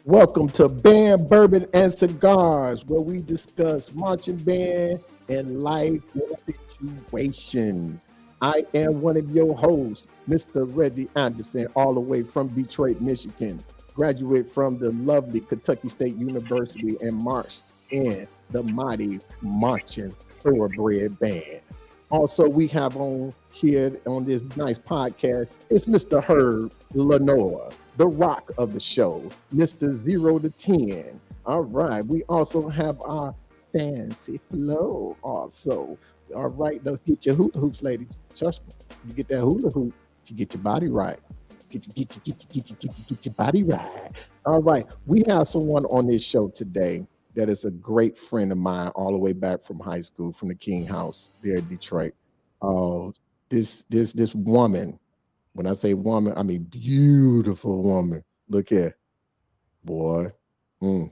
Welcome to Band, Bourbon, and Cigars, where we discuss marching band and life situations. I am one of your hosts, Mr. Reggie Anderson, all the way from Detroit, Michigan. Graduate from the lovely Kentucky State University and marched in the mighty Marching Thoroughbred Band. Also, we have on here on this nice podcast, it's Mr. Herb Lenore, the rock of the show, Mr. 0 to 10. All right. We also have our fancy flow also. All right. Don't get your hula hoops, ladies. Trust me. You get that hula hoop, you get your body right. Get your body right. All right. We have someone on this show today that is a great friend of mine all the way back from high school, from the King House there in Detroit. Uh, this woman, when I say woman, I mean beautiful woman. Look here, boy. Mm.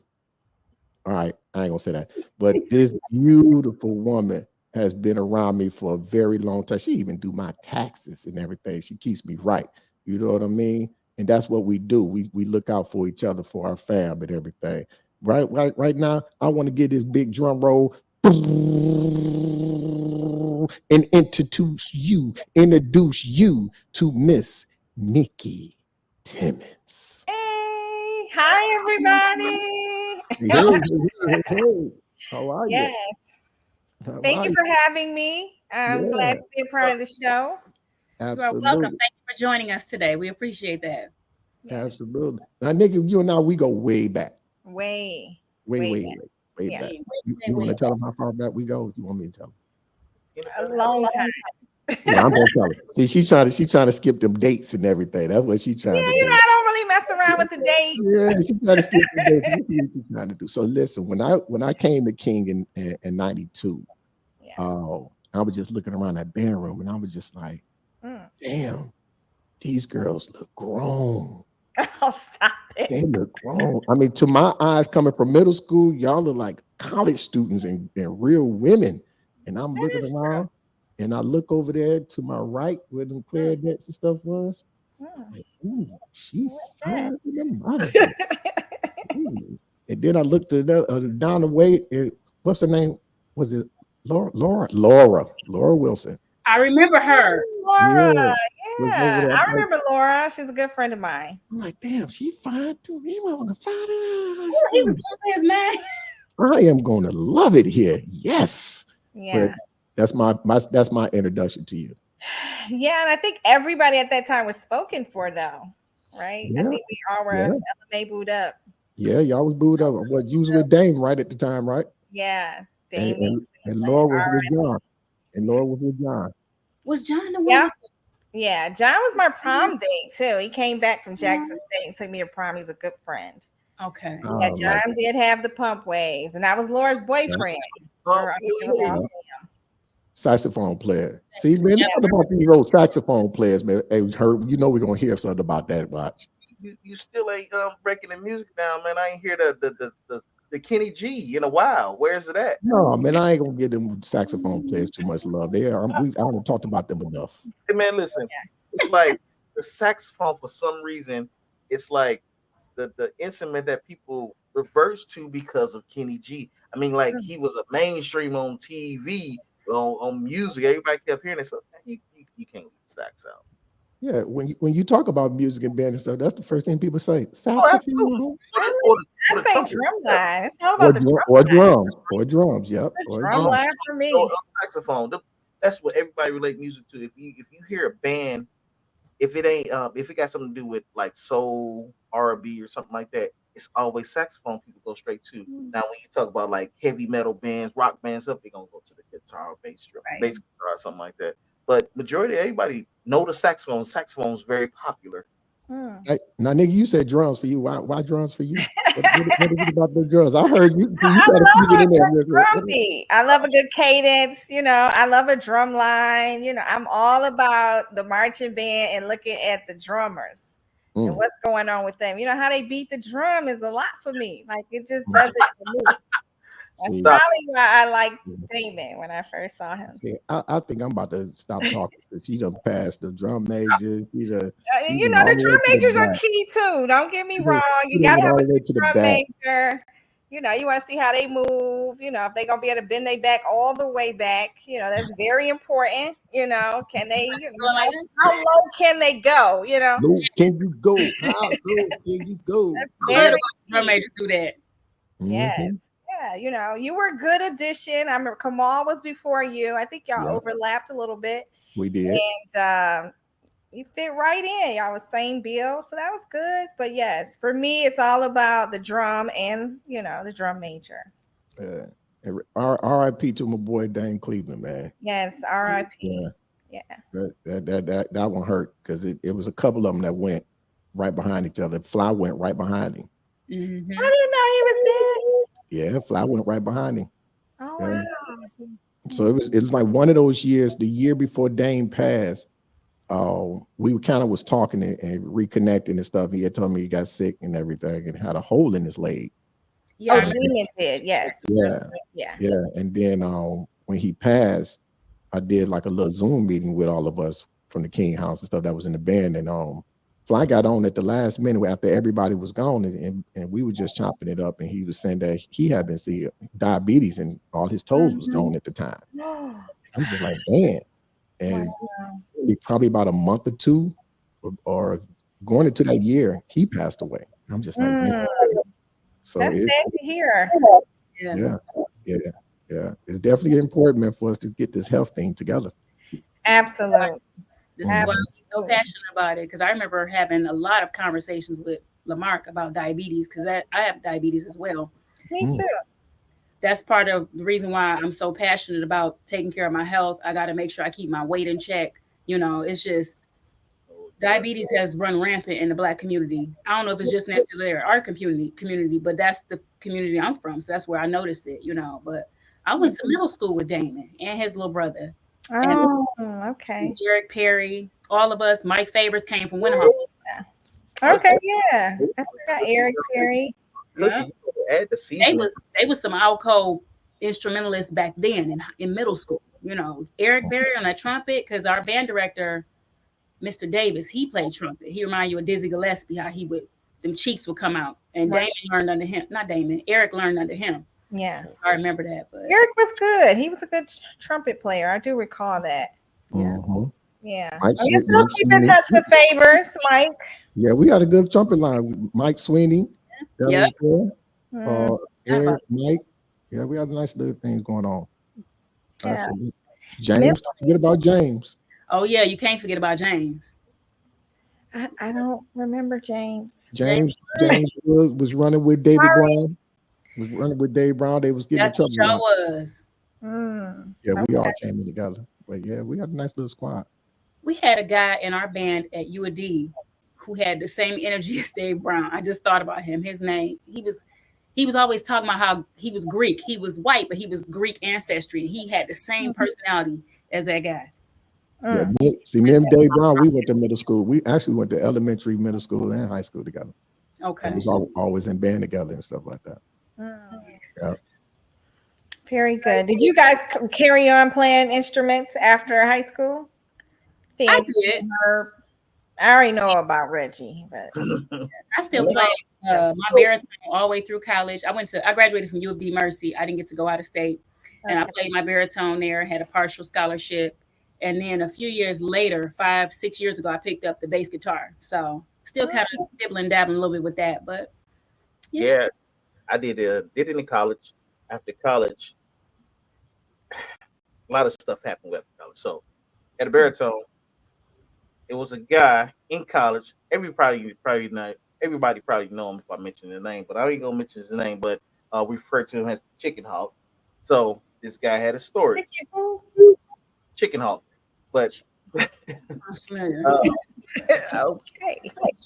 All right, I ain't gonna say that. But this beautiful woman has been around me for a very long time. She even do my taxes and everything. She keeps me right. You know what I mean? And that's what we do. We look out for each other, for our fam and everything. Right now, I want to get this big drum roll and introduce you to Miss Niki Timmons. Hey, hi everybody. Hey. How are you? Yes. How Thank are you you? for having me. I'm glad Yeah, to be a part of the show. You are welcome. absolutely. Thank you for joining us today. We appreciate that. Yes. Absolutely. Now, Nikki, you and I, we go way back. Way, Way, way way, back. way, way Yeah. back. Way, You want way to tell back. them how far back we go? You want me to tell them? A long time. Yeah, I'm gonna tell her. See, she's trying to skip them dates and everything. That's what she's trying Yeah, to I do. don't really mess around with the dates. Yeah, she's trying to skip the dates. Let's see what she's trying to do. So listen, when I came to King in '92, Yeah. I was just looking around that band room and I was just like, Mm. damn, these girls look grown. Oh, stop They it. look grown. I mean, to my eyes, coming from middle school, y'all look like college students and real women. And I'm That looking is around and I look over there to my right where them true. clarinets and stuff was. Mm. Like, ooh, she What's that? fine than the mother. Ooh. And then I looked at down the way. What's her name? Was it Laura Wilson? I remember her. Laura. Yeah, was over Yeah. there. I remember Laura. She's a good friend of mine. I'm like, damn, she fine too. He want to find Ooh, he was her. losing his mind. I am going to love it here. Yes, but Yeah. that's my introduction to you. Yeah, and I think everybody at that time was spoken for, though, right? I Yeah, think we all were yeah, LMA booed up. yeah. Y'all was booed up. What you was with Dame right at the time, right? Yeah, And Damien. and, and Like, Laura was with John. And Laura was with John. Was John the one yeah, with yeah. John was my prom date too. He came back from Jackson State and took me to prom. He's a good friend. Okay. Yeah, Oh, like John did have the pump waves, and I was Laura's that. boyfriend. Oh, I never Yeah. lost Saxophone player. See, man, Yeah. it's something about these old saxophone players, man. Hey, Herb, you know we're gonna hear something about that. Watch. you still ain't breaking the music down, man. I ain't hear the Kenny G in a while. Where's it at? No, man, I ain't gonna give them saxophone players too much love. I haven't talked about them enough. Hey, man, listen. It's like the saxophone for some reason. It's like the instrument that people reverse to because of Kenny G. I mean, like he was a mainstream on TV, on music. Everybody kept hearing it. So man, you can't leave the sax out. Yeah, when you talk about music and band and stuff, that's the first thing people say. Oh, absolutely. Saxophone I say trumpet. drum line. It's all or, about the drum, drum or line. drums or drums. Yep, The or drum drums. line for So, me. saxophone. That's what everybody relate music to. If you hear a band, if it ain't if it got something to do with like soul, R&B or something like that, it's always saxophone people go straight to. Now when you talk about like heavy metal bands, rock bands up, they're gonna go to the guitar or Right. bass guitar or something like that. But majority of everybody know the saxophone. Saxophone is very popular. Hmm. Hey, now, nigga, you said drums for you. Why drums for you? What is it about the drums? I heard you. You I try to love sneak it a in there. good drum beat. I love a good cadence. I love a drum line. I'm all about the marching band and looking at the drummers and Mm. what's going on with them. How they beat the drum is a lot for me. Like it just does it for me. That's See, probably why I liked Damon when I first saw him. I think I'm about to stop talking because she done passed the drum major. She You went know, all the the way drum to the majors are back. key too. Don't get me She wrong. done, You she done got to went have all a the way good to the drum back. major. You know, you want to see how they move. You know, if they're gonna be able to bend their back all the way back. You know, that's very important. You know, can they? You know, Going like this. how low can they go? You know, Low can you go? How low can you go? that's I love very to watch drum key. majors do that. Mm-hmm. Yes. Yeah, you know, you were a good addition. I remember Kamal was before you. I think y'all Yeah, overlapped a little bit. we did. And you fit right in. Y'all was same bill. So that was good. But yes, for me, it's all about the drum and, you know, the drum major. Uh, R.I.P. to my boy Dane Cleveland, man. Yes, Yeah, RIP. Yeah. that one hurt because it was a couple of them that went right behind each other. Fly went right behind him. I Mm-hmm. didn't know he was Yeah, Fly went right behind him. dead. Oh Yeah. wow. So it was like one of those years, the year before Dane passed. We kind of was talking and reconnecting and stuff. He had told me he got sick and everything and had a hole in his leg. Yeah, I Oh, remember. Demon did, yes. Yeah, Yeah. yeah. And then when he passed, I did like a little Zoom meeting with all of us from the King House and stuff that was in the band. And Fly got on at the last minute after everybody was gone, and we were just chopping it up. And he was saying that he had been seeing diabetes and all his toes was gone at the time. I'm just like, man. Wow. And probably about a month or two, or going into that year, he passed away. I'm just like, man. Mm, So that's it's sad to hear. Yeah. yeah, yeah, yeah. It's definitely important, man, for us to get this health thing together. Absolutely. This is why Mhm. I'm so passionate about it because I remember having a lot of conversations with Lamarck about diabetes because I have diabetes as well. Me Mm. too. That's part of the reason why I'm so passionate about taking care of my health. I got to make sure I keep my weight in check. You know, it's just diabetes has run rampant in the Black community. I don't know if it's just necessarily our community, but that's the community I'm from. So that's where I noticed it, you know. But I went to middle school with Damon and his little brother and Oh, okay. Eric Perry. All of us, Mike Favors came from Winterhall. Okay, yeah. I forgot Eric Perry. Yeah. Add the season. They was some alco instrumentalists back then in middle school. You know, Eric Perry on that trumpet because our band director, Mr. Davis, he played trumpet. He reminded you of Dizzy Gillespie, how he would them cheeks would come out. And Right. Damon learned under him. Not Damon, Eric learned under him. Yeah. I remember that. But Eric was good. He was a good trumpet player. I do recall that. yeah. Mhm. Yeah. Mike, Oh, you still Mike keep in Sweeney. touch with Favors, Mike. Yeah, we got a good trumpet line. Mike Sweeney, that Yep. was good. Mm, Eric, Mike. Yeah, we had nice little things going on. yeah. Absolutely. James, don't forget about James. Oh yeah, you can't forget about James. I don't remember James. James was running with David Brown. Was running with Dave Brown. They was getting in That trouble a show lot. was. Mm, Yeah, we all okay. came in together. But yeah, we had a nice little squad. We had a guy in our band at UAD who had the same energy as Dave Brown. I just thought about him. His name, he was always talking about how he was Greek. He was white, but he was Greek ancestry. He had the same personality as that guy. Yeah, Mm, me and Dave Brown, we went to middle school. We actually went to elementary, middle school, and high school together. Okay. And was always in band together and stuff like that. mm. Yeah. Very good. Did you guys carry on playing instruments after high school? I Fancy did. herb. I already know about Reggie, but I still play my baritone all the way through college. I graduated from U of D Mercy. I didn't get to go out of state. And I okay. played my baritone there, had a partial scholarship. And then a few years later, 5, 6 years ago, I picked up the bass guitar. So still kind of dibbling, dabbling a little bit with that. But Yeah, I did it in college. After college, a lot of stuff happened after college. So at a baritone, it was a guy in college. Probably not. Everybody probably know him if I mention the name, but I ain't gonna mention his name. But we refer to him as Chicken Hawk. So this guy had a story, Chicken Hawk. But sounds familiar. Okay.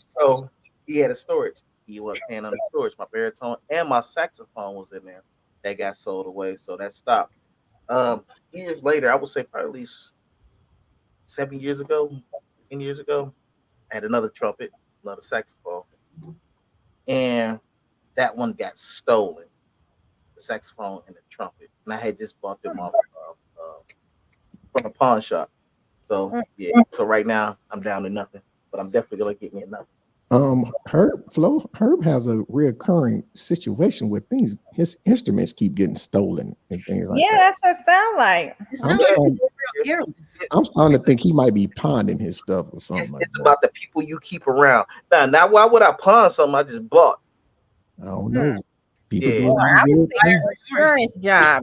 so he had a storage. He was paying on the storage. My baritone and my saxophone was in there. That got sold away, so that stopped. Years later, I would say probably at least 7 years ago, 10 years ago, I had another trumpet, another saxophone, and that one got stolen. the saxophone and the trumpet, and I had just bought them off from a pawn shop. So yeah, so right now I'm down to nothing, but I'm definitely gonna get me another. Herb has a reoccurring situation where his instruments keep getting stolen and things like Yeah, that. that's what it sound like. It I'm sounds like starting, real careless. I'm starting to think he might be pawning his stuff or something like It's that. about the people you keep around. Now, why would I pawn something I just bought? I don't know. People Yeah. do a lot I of was weird thinking things. insurance job,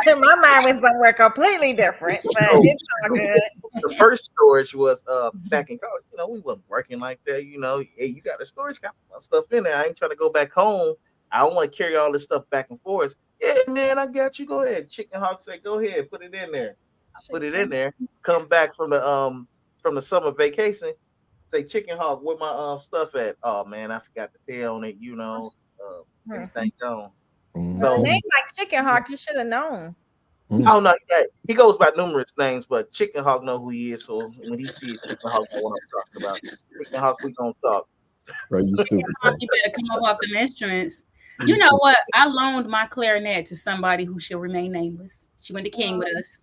but my mind went somewhere completely different. But So, it's all good. the first storage was back in college. We wasn't working like that. Hey, you got a storage, got my stuff in there. I ain't trying to go back home. I don't want to carry all this stuff back and forth. Yeah, man, I got you. Go ahead. Chicken Hawk said, go ahead, put it in there. I put it in there. Come back from the summer vacation. Say, Chicken Hawk, where my stuff at? Oh man, I forgot to pay on it. Everything gone. Well, a So, name like Chicken Hawk, you should have known. I don't know. He goes by numerous names, but Chicken Hawk know who he is. So when he see it, Chicken Hawk know what I'm talking about. Chicken Hawk, we gonna talk. Bro, you stupid. Bro. You better come up off the instruments. You know what? I loaned my clarinet to somebody who shall remain nameless. She went to King with us.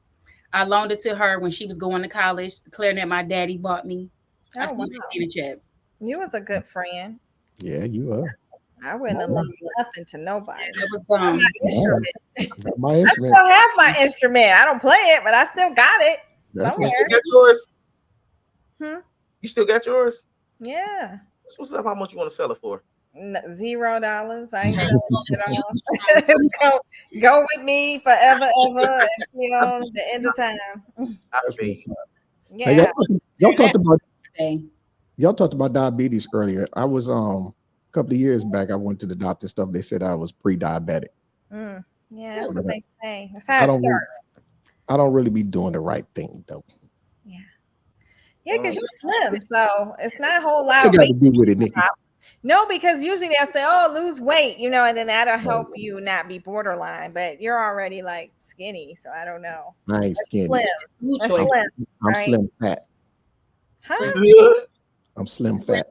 I loaned it to her when she was going to college. The clarinet my daddy bought me. I still see the check. You was a good friend. Yeah, you are. I wouldn't have loaned nothing to nobody. That was dumb. My I instrument. still have my instrument. I don't play it, but I still got it somewhere. You still got yours? Hmm? You still got yours? Yeah. What's up? How much you want to sell it for? $0. I ain't selling it all. go with me forever, ever until the end of time. Yeah. Yeah. Y'all talked about diabetes earlier. I was a couple of years back. I went to the doctor stuff. They said I was pre-diabetic. Yeah, that's what they say. That's how it starts. I don't really be doing the right thing though. Yeah, because you're slim, so it's not a whole lot. What you got to do with it, Nikki? No, because usually they'll say, "Oh, lose weight," and then that'll help you not be borderline. But you're already like skinny, so I don't know. I ain't skinny. Slim. I'm slim fat. Huh? I'm slim fat.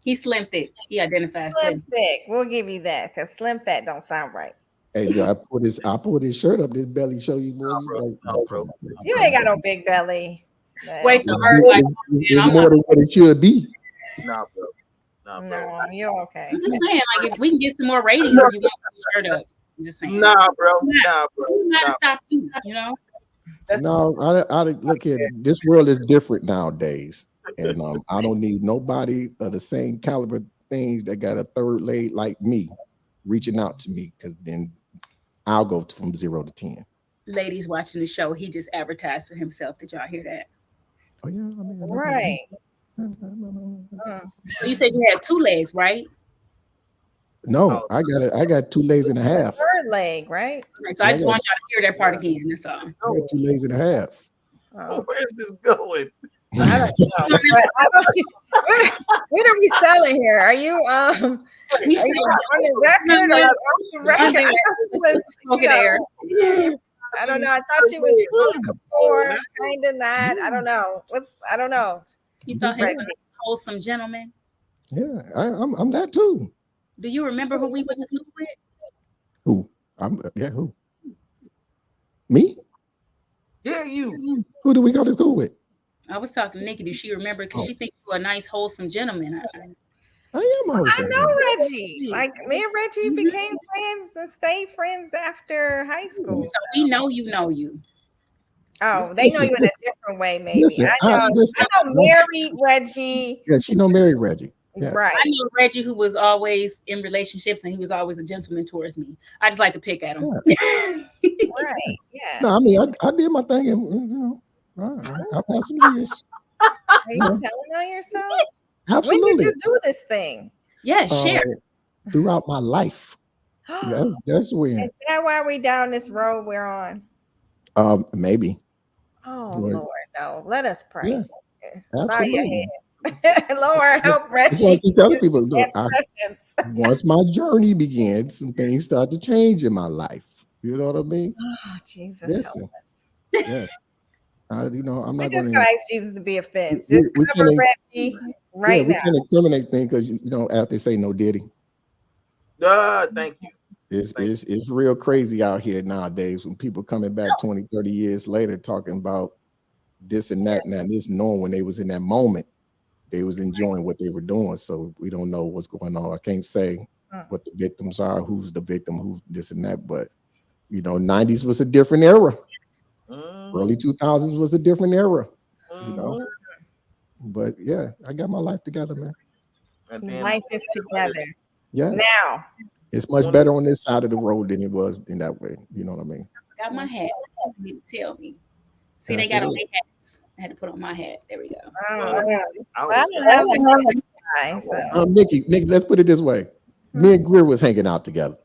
He's slim thick. He identifies slim thick. We'll give you that because slim fat don't sound right. Hey, I put his shirt up. This belly show you more. You ain't got no big belly. Wait, it's more than what it should be. Nah, bro. No, you're okay. I'm just saying, like, if we can get some more ratings, if you want to put your shirt up. I'm just saying. Nah, bro. You gotta stop you, No, I look at this world is different nowadays, and I don't need nobody of the same caliber things that got a third leg like me reaching out to me, because then I'll go from 0 to 10. Ladies watching the show, he just advertised for himself. Did y'all hear that? Oh yeah, I mean, right. So you said you had 2 legs, right? No, I got 2 legs and a half. Third leg, right? So I just want y'all to hear that part again. That's all. I got 2 legs and a half. Where's this going? I don't know. What are we selling here? Are you on the record or off the record? I don't know. I thought you was before, kind of not. I don't know. I don't know. You thought he was a wholesome gentleman? Yeah, I'm that too. Do you remember who we went to school with? Who? Who? Me? Yeah, you. Who did we go to school with? I was talking to Nikki. Do she remember? Because she thinks you're a nice, wholesome gentleman. I am a wholesome. I know Reggie. Like me and Reggie became friends and stayed friends after high school. So we know you know you. Oh, they know you in a different way, maybe. I know married Reggie. Yeah, she know married Reggie. Yes. Right. I know Reggie, who was always in relationships, and he was always a gentleman towards me. I just like to pick at him. Yeah. Right. Yeah. No, I mean, I did my thing, and I've had some years. Are you telling on yourself? Absolutely. When did you do this thing? Yeah, share. Throughout my life. That's when. Is that why we down this road we're on? Maybe. Oh Lord, no. Let us pray. Yeah, absolutely. Lord, help Reggie. I keep telling people, look, once my journey began, some things started to change in my life. You know what I mean? Oh, Jesus. Listen. Yes. I'm not going to ask Jesus to be a fence. Just cover Reggie right now. We can't incriminate things because, as they say, no diddy. Thank you. It's real crazy out here nowadays when people coming back 20, 30 years later talking about this and that and that, and this, knowing when they was in that moment, they was enjoying what they were doing. So we don't know what's going on. I can't say what the victims are, who's the victim, who's this and that, but 90s was a different era. Early 2000s was a different era, you know. But yeah, I got my life together, man. And then Life is together. Yes. Now. It's much better on this side of the road than it was in that way. You know what I mean? Got my hat. You need to tell me. See, they got on their hats. I had to put on my hat. There we go. Nikki, let's put it this way. Me and Greer was hanging out together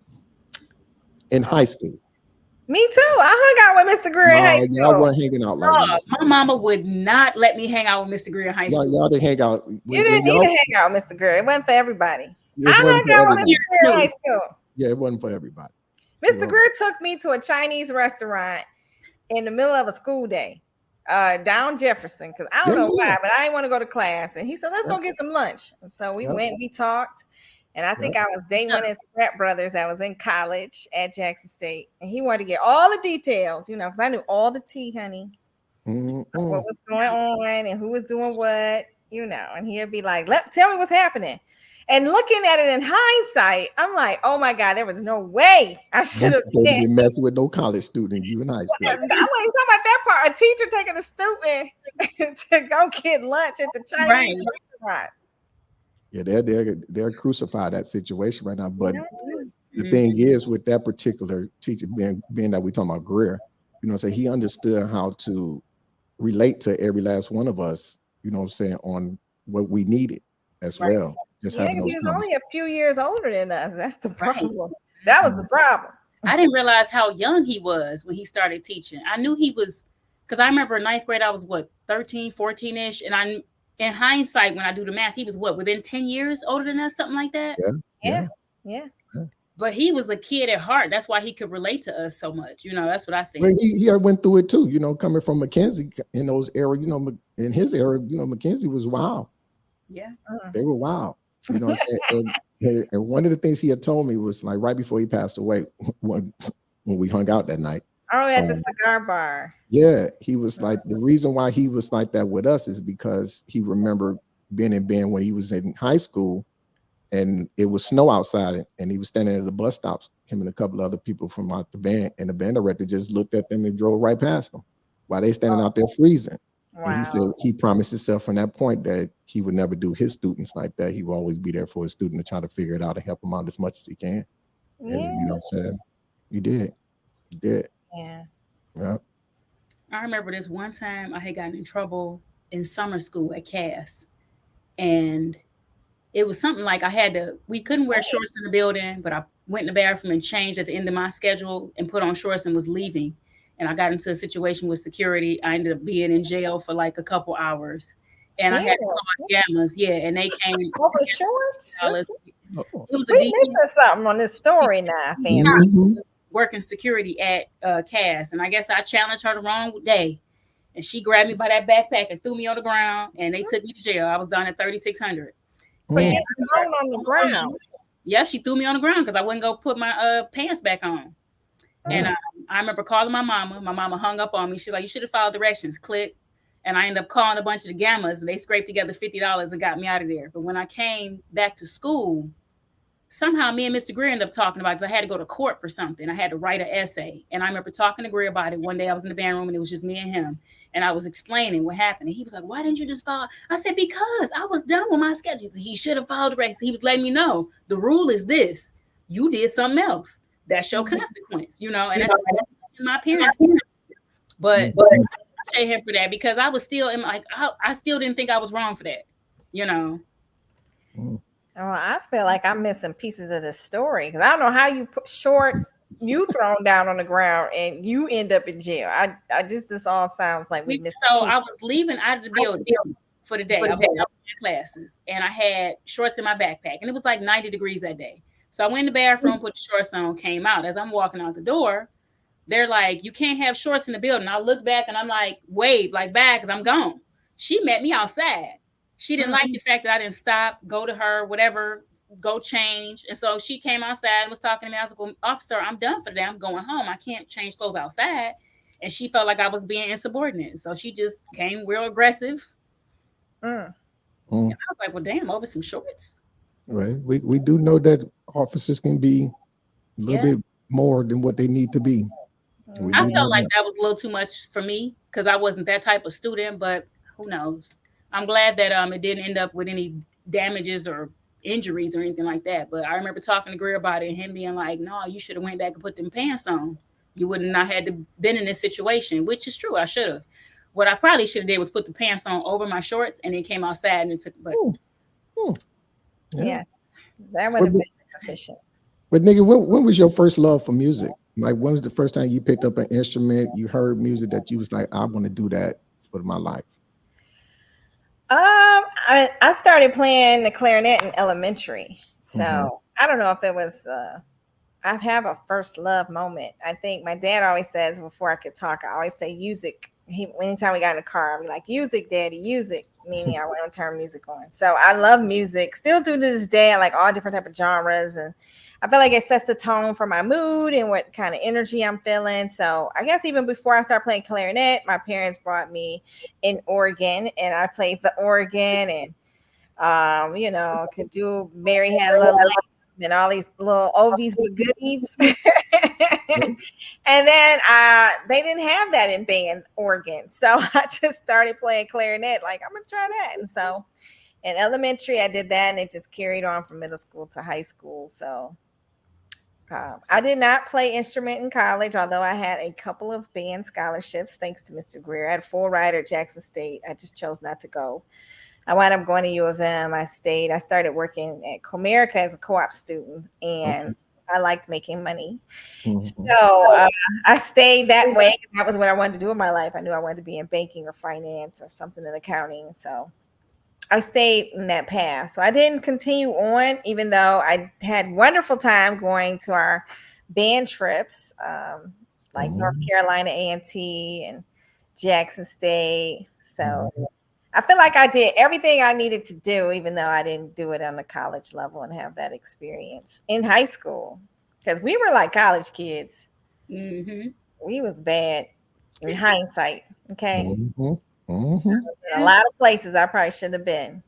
in high school. Me too. I hung out with Mr. Greer in high school. Y'all weren't hanging out like this. My mama would not let me hang out with Mr. Greer in high school. Y'all didn't hang out. You didn't need to hang out with Mr. Greer. It wasn't for everybody. I hung out with Mr. Greer in high school. Yeah, it wasn't for everybody. Mr. Greer took me to a Chinese restaurant in the middle of a school day down Jefferson, because I don't know why, but I didn't want to go to class. And he said, let's go get some lunch. And so we went, we talked. And I think I was day one at Scrap Brothers. I was in college at Jackson State. And he wanted to get all the details, because I knew all the tea, honey. What was going on and who was doing what, And he'd be like, tell me what's happening. And looking at it in hindsight, I'm like, oh my God, there was no way I should have been messing with no college student. You in high school. I wasn't talking about that part. A teacher taking a student to go get lunch at the Chinese restaurant. Yeah, they're crucified that situation right now. But the thing is, with that particular teacher, being that we're talking about Greer, he understood how to relate to every last one of us, on what we needed as well. Just he was only a few years older than us. That's the problem. That was the problem. I didn't realize how young he was when he started teaching. I knew he was, because I remember in ninth grade, I was 13, 14-ish. And in hindsight, when I do the math, he was within 10 years older than us, something like that? Yeah. But he was a kid at heart. That's why he could relate to us so much. That's what I think. Well, he went through it too, coming from McKenzie in those era, in his era, McKenzie was wild. Yeah. They were wild. And one of the things he had told me was like right before he passed away, when we hung out that night. Oh, at the cigar bar. Yeah, he was like, the reason why he was like that with us is because he remembered being in band when he was in high school, and it was snow outside, and he was standing at the bus stops, him and a couple other people from out the band, and the band director just looked at them and drove right past them while they standing out there freezing. Wow. And he said he promised himself from that point that he would never do his students like that. He would always be there for his student to try to figure it out and help them out as much as he can. Yeah. And you know what I'm saying? He did. Yeah. I remember this one time I had gotten in trouble in summer school at Cass. And it was something like we couldn't wear shorts in the building, but I went in the bathroom and changed at the end of my schedule and put on shorts and was leaving. And I got into a situation with security. I ended up being in jail for like a couple hours. And I had to call Gammas, and they came over shorts. We missing something on this story now, fam. Working security at Cass, and I guess I challenged her the wrong day, and she grabbed me by that backpack and threw me on the ground, and they took me to jail. I was down at 3600. But you thrown on the ground. Yeah, she threw me on the ground because I wouldn't go put my pants back on. And I remember calling my mama. My mama hung up on me. She's like, "You should have followed directions." Click. And I ended up calling a bunch of the Gammas, and they scraped together $50 and got me out of there. But when I came back to school, somehow me and Mr. Greer ended up talking about it, because I had to go to court for something. I had to write an essay. And I remember talking to Greer about it. One day I was in the band room, and it was just me and him. And I was explaining what happened. And he was like, "Why didn't you just follow?" I said, "Because I was done with my schedule." He should have followed the race. He was letting me know the rule is this. You did something else. That's your consequence, and that's my parents. But I appreciate him for that, because I was still I still didn't think I was wrong for that, Oh, I feel like I'm missing pieces of the story, because I don't know how you put shorts, you thrown down on the ground, and you end up in jail. This all sounds like we missed. So I was leaving out of the building for the day. I was in classes, and I had shorts in my backpack, and it was like 90 degrees that day. So I went in the bathroom, put the shorts on, came out. As I'm walking out the door, they're like, "You can't have shorts in the building." I look back and I'm like, wave, like bye, because I'm gone. She met me outside. She didn't like the fact that I didn't stop, go to her, whatever, go change. And so she came outside and was talking to me. I was like, well, officer, I'm done for the day. I'm going home. I can't change clothes outside. And she felt like I was being insubordinate. So she just came real aggressive. Mm. And I was like, well, damn, over some shorts. Right. We do know that officers can be a little Yeah. bit more than what they need to be. We I do know felt like that. that was a little too much for me because I wasn't that type of student, but who knows? I'm glad that it didn't end up with any damages or injuries or anything like that. But I remember talking to Greer about it and him being like, no, you should have went back and put them pants on. You would not had to been in this situation, which is true. I should have. What I probably should have did was put the pants on over my shorts and then came outside and it took but Yeah. Yes, that would have been sufficient. But nigga, when was your first love for music? Like, when was the first time you picked up an instrument, you heard music that you was like, I want to do that for my life? I started playing the clarinet in elementary, so Mhm. I don't know if it was. I have a first love moment. I think my dad always says before I could talk, I always say music. Anytime we got in the car, I'd be like, music, daddy, music, meaning I want to turn music on. So I love music. Still to this day, I like all different type of genres. And I feel like it sets the tone for my mood and what kind of energy I'm feeling. So I guess even before I started playing clarinet, my parents brought me an organ and I played the organ and could do Mary Had a Little Lamb and all these little oldies but goodies. And then they didn't have that in band organ. So I just started playing clarinet, like, I'm gonna try that. And so in elementary, I did that and it just carried on from middle school to high school. So I did not play instrument in college, although I had a couple of band scholarships, thanks to Mr. Greer. I had a full ride at Jackson State. I just chose not to go. I wound up going to U of M. I stayed. I started working at Comerica as a co-op student, and I liked making money. Mhm. So I stayed that way. That was what I wanted to do in my life. I knew I wanted to be in banking or finance or something in accounting. So I stayed in that path. So I didn't continue on, even though I had wonderful time going to our band trips, like North Mhm. Carolina A&T and Jackson State. So I feel like I did everything I needed to do, even though I didn't do it on the college level and have that experience in high school. Because we were like college kids. mm-hmm. We was bad in hindsight. Okay. Mhm. Mhm. In a lot of places I probably shouldn't have been.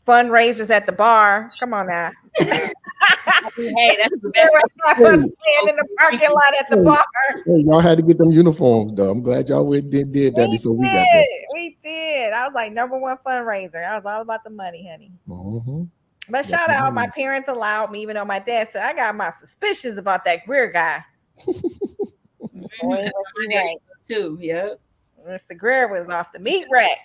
Fundraisers at the bar. Come on now. Hey, that's the There best. was time us standing in the parking lot at the Hey, bar. hey, y'all had to get them uniforms though. I'm glad y'all did that We before we got there. did. We did. I was like number one fundraiser. I was all about the money, honey. Mhm. But Yes, shout out, my indeed. parents allowed me, even though my dad said I got my suspicions about that Greer guy. Mhm. Boy, That's was he my daddy right. was too. Yep. Mr. Greer was off the meat rack.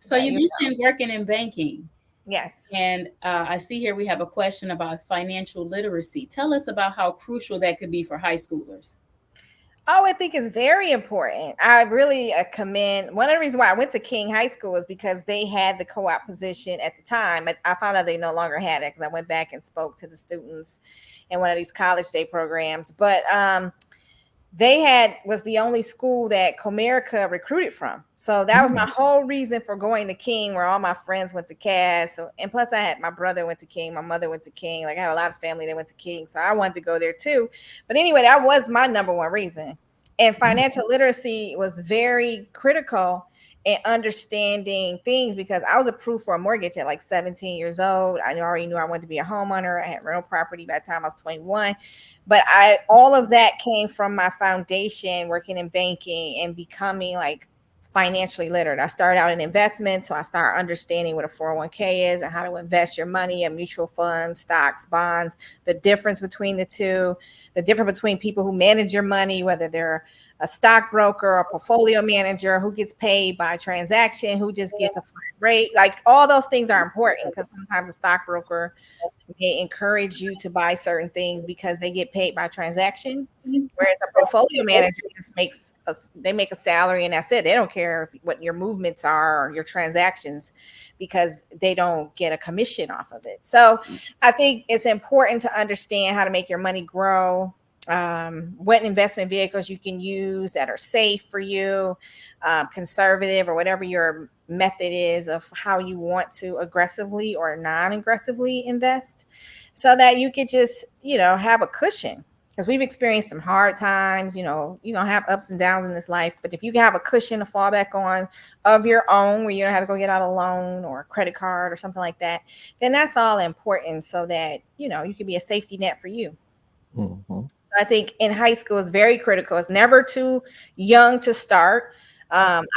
So But you mentioned working in banking, yes. and I see here we have a question about financial literacy. Tell us about how crucial that could be for high schoolers. Oh, I think it's very important. I really commend. One of the reasons why I went to King High School is because they had the co-op position at the time. I found out they no longer had it because I went back and spoke to the students in one of these college day programs. But they had was the only school that Comerica recruited from. So that was my whole reason for going to King, where all my friends went to Cass. So, and plus I had my brother went to King, my mother went to King. Like I had a lot of family that went to King. So I wanted to go there too. But anyway, that was my number one reason. And financial literacy was very critical in understanding things because I was approved for a mortgage at like 17 years old. I already knew I wanted to be a homeowner. I had rental property by the time I was 21. But all of that came from my foundation working in banking and becoming like financially literate. I started out in investments, so I started understanding what a 401k is and how to invest your money in mutual funds, stocks, bonds, the difference between the two, the difference between people who manage your money, whether they're a stockbroker or a portfolio manager, who gets paid by transaction, who just gets a flat rate. Like all those things are important because sometimes a stockbroker may encourage you to buy certain things because they get paid by transaction. Whereas a portfolio manager just they make a salary and that's it. They don't care what your movements are or your transactions because they don't get a commission off of it. So I think it's important to understand how to make your money grow, what investment vehicles you can use that are safe for you, conservative or whatever your method is of how you want to aggressively or non-aggressively invest, so that you could just, have a cushion. Because we've experienced some hard times, you don't have ups and downs in this life, but if you can have a cushion to fall back on of your own, where you don't have to go get out a loan or a credit card or something like that, then that's all important, so that, you can be a safety net for you. Mm-hmm. I think in high school is very critical. It's never too young to start.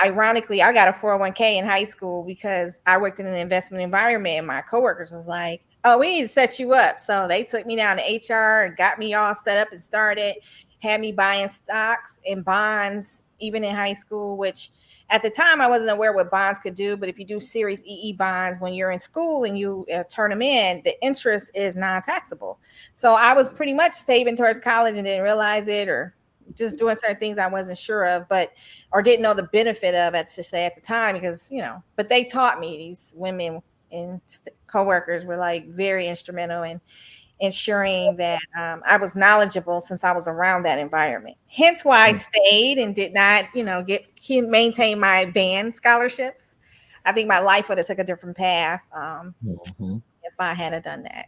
Ironically, I got a 401k in high school because I worked in an investment environment, and my coworkers was like, "Oh, we need to set you up." So they took me down to HR and got me all set up and started, had me buying stocks and bonds even in high school, which at the time I wasn't aware what bonds could do. But if you do Series EE bonds when you're in school and you turn them in, the interest is non-taxable. So I was pretty much saving towards college and didn't realize it, or just doing certain things I wasn't sure of, but or didn't know the benefit of, let's just say, at the time, because but they taught me. These women and coworkers were like very instrumental in ensuring that I was knowledgeable since I was around that environment. Hence why I stayed and did not, maintain my band scholarships. I think my life would have took a different path Mm-hmm. if I had done that.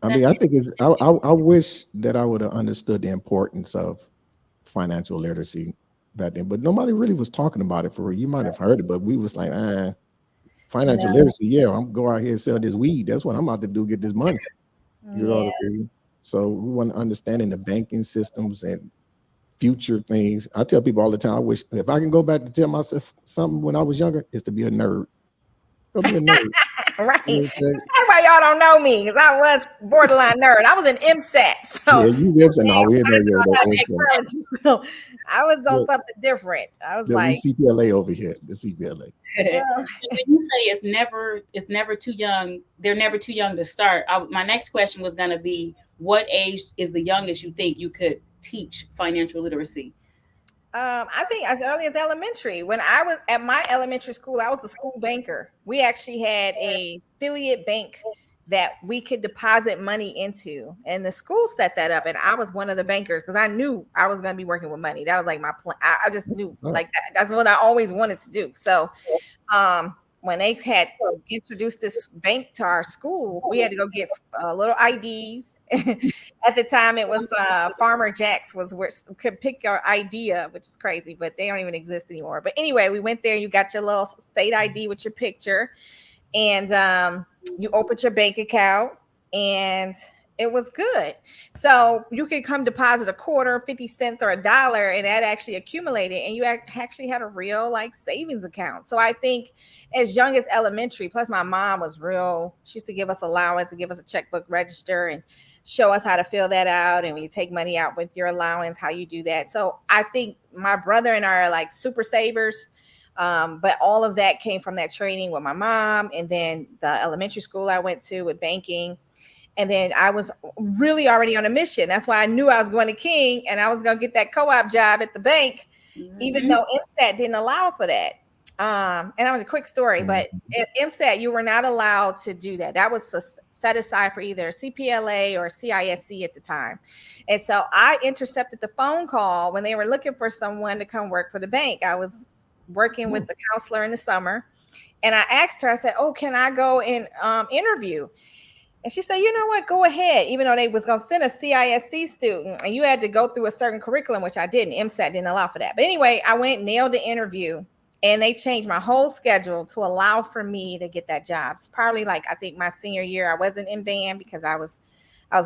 I mean, I think it's. I wish that I would have understood the importance of financial literacy back then, but nobody really was talking about it for real. You might have heard it, but we was like, financial No. literacy. Yeah, I'm go out here and sell this weed. That's what I'm about to do. Get this money. You know Yeah. what I mean? So we want to understanding the banking systems and future things. I tell people all the time, I wish if I can go back to tell myself something when I was younger, is to be a nerd. Go be a nerd. Right. You know That's what I'm saying? why y'all don't know me, because I was borderline nerd. I was an MSAT. So Yeah, you live saying, no, we ain't know you're I the inside. technology. So I was on Look, something different. I was we like, CPLA over here. The CPLA. well, When you say it's never too young, they're never too young to start. My next question was going to be, what age is the youngest you think you could teach financial literacy? I think as early as elementary. When I was at my elementary school, I was the school banker. We actually had a affiliate bank that we could deposit money into, and the school set that up. And I was one of the bankers because I knew I was going to be working with money. That was like my plan. I just knew So, like that. That's what I always wanted to do. So when they had introduced this bank to our school, we had to go get little IDs. At the time, it was Farmer Jack's was where could pick your ID up, which is crazy, but they don't even exist anymore. But anyway, we went there. You got your little state ID with your picture, and you opened your bank account, and it was good. So you could come deposit a quarter, 50 cents, or $1, and that actually accumulated, and you actually had a real like savings account. So I think as young as elementary, plus my mom was real, she used to give us allowance and give us a checkbook register and show us how to fill that out. And when you take money out with your allowance, how you do that. So I think my brother and I are like super savers. But all of that came from that training with my mom, and then the elementary school I went to with banking. And then I was really already on a mission. That's why I knew I was going to King and I was going to get that co-op job at the bank, even Mm-hmm. though MSAT didn't allow for that. And that was a quick story, but mhm. at MSAT, you were not allowed to do that. That was set aside for either CPLA or CISC at the time. And so I intercepted the phone call when they were looking for someone to come work for the bank. I was working with the counselor in the summer, and I asked her, I said, "Oh, can I go and interview?" And she said, "You know what? Go ahead." Even though they was going to send a CISC student and you had to go through a certain curriculum, which I didn't. MSAT didn't allow for that. But anyway, I went, nailed the interview, and they changed my whole schedule to allow for me to get that job. It's probably like, I think my senior year, I wasn't in band because I was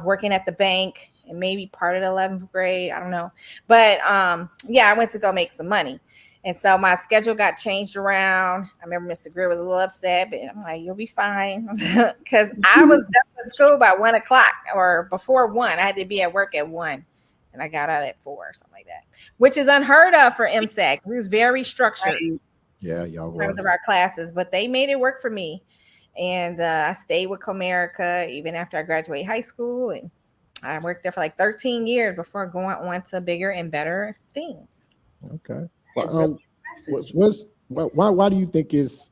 working at the bank and maybe part of the 11th grade. I don't know. But yeah, I went to go make some money. And so my schedule got changed around. I remember Mr. Greer was a little upset, but I'm like, "You'll be fine." Because I was done with school by 1 o'clock or before 1. I had to be at work at 1. And I got out at 4 or something like that, which is unheard of for MSAC. It was very structured Right. Yeah, y'all in terms of was. our classes, but they made it work for me. And I stayed with Comerica even after I graduated high school. And I worked there for like 13 years before going on to bigger and better things. Okay. It's Well, really impressive. why do you think it's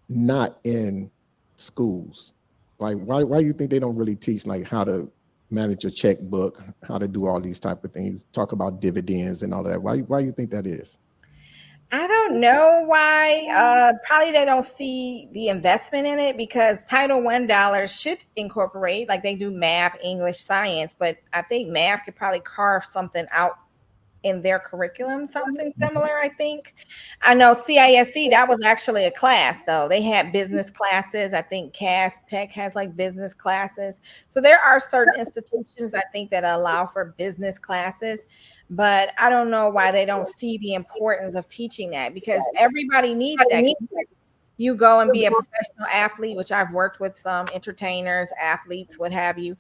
not in schools? Like, why do you think they don't really teach like how to manage a checkbook, how to do all these type of things, talk about dividends and all of that? Why you think that is? I don't know why. Probably they don't see the investment in it because Title I dollars should incorporate, like they do math, English, science, but I think math could probably carve something out in their curriculum, something similar, I think. I know CISC, that was actually a class though. They had business classes. I think Cass Tech has like business classes. So there are certain institutions I think that allow for business classes, but I don't know why they don't see the importance of teaching that because everybody needs that. You go and be a professional athlete, which I've worked with some entertainers, athletes, what have you.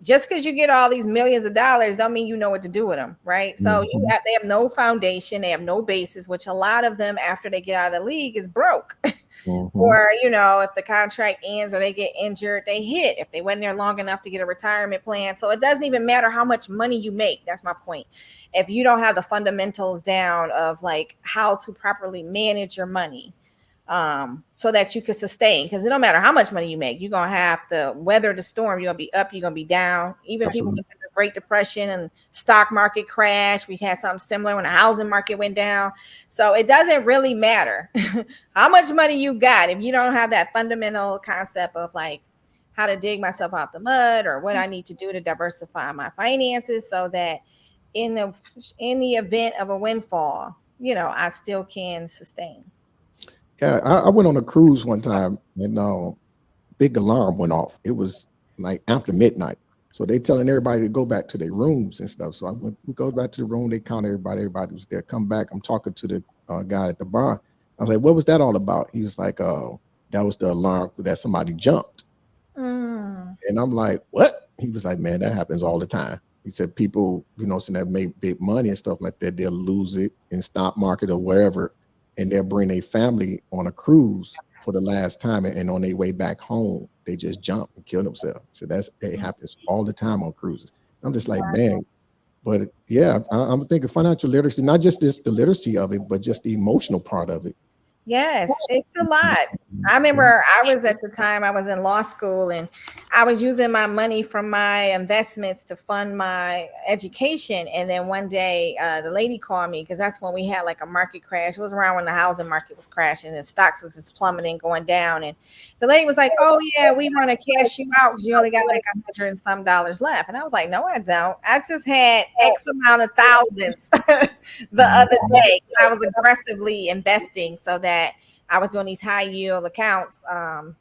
Just because you get all these millions of dollars don't mean you know what to do with them, right? So they have no foundation, they have no basis, which a lot of them after they get out of the league is broke. Or if the contract ends or they get injured, they hit if they went there long enough to get a retirement plan. So it doesn't even matter how much money you make. That's my point. If you don't have the fundamentals down of like how to properly manage your money, so that you can sustain, because it don't matter how much money you make, you're gonna have to weather the storm. You're gonna be up, you're gonna be down. Even people went through the Great Depression and stock market crash. We had something similar when the housing market went down. So it doesn't really matter how much money you got if you don't have that fundamental concept of like how to dig myself out the mud or what I need to do to diversify my finances so that in the event of a windfall, I still can sustain. Yeah, I went on a cruise one time and big alarm went off. It was like after midnight. So they telling everybody to go back to their rooms and stuff. So we go back to the room, they count everybody was there. Come back. I'm talking to the guy at the bar. I was like, what was that all about? He was like, that was the alarm that somebody jumped. And I'm like, what? He was like, man, that happens all the time. He said people, so that make big money and stuff like that, they'll lose it in stock market or wherever, and they'll bring their family on a cruise for the last time, and on their way back home, they just jump and kill themselves. So it happens all the time on cruises. I'm just like, man, but yeah, I'm thinking financial literacy, not just the literacy of it, but just the emotional part of it. Yes, it's a lot. I remember I was at the time I was in law school and I was using my money from my investments to fund my education. And then one day the lady called me because that's when we had like a market crash. It was around when the housing market was crashing and stocks was just plummeting, going down. And the lady was like, "Oh yeah, we want to cash you out because you only got like $100 and some left." And I was like, "No, I don't. I just had X amount of thousands the other day. I was aggressively investing so that I was doing these high yield accounts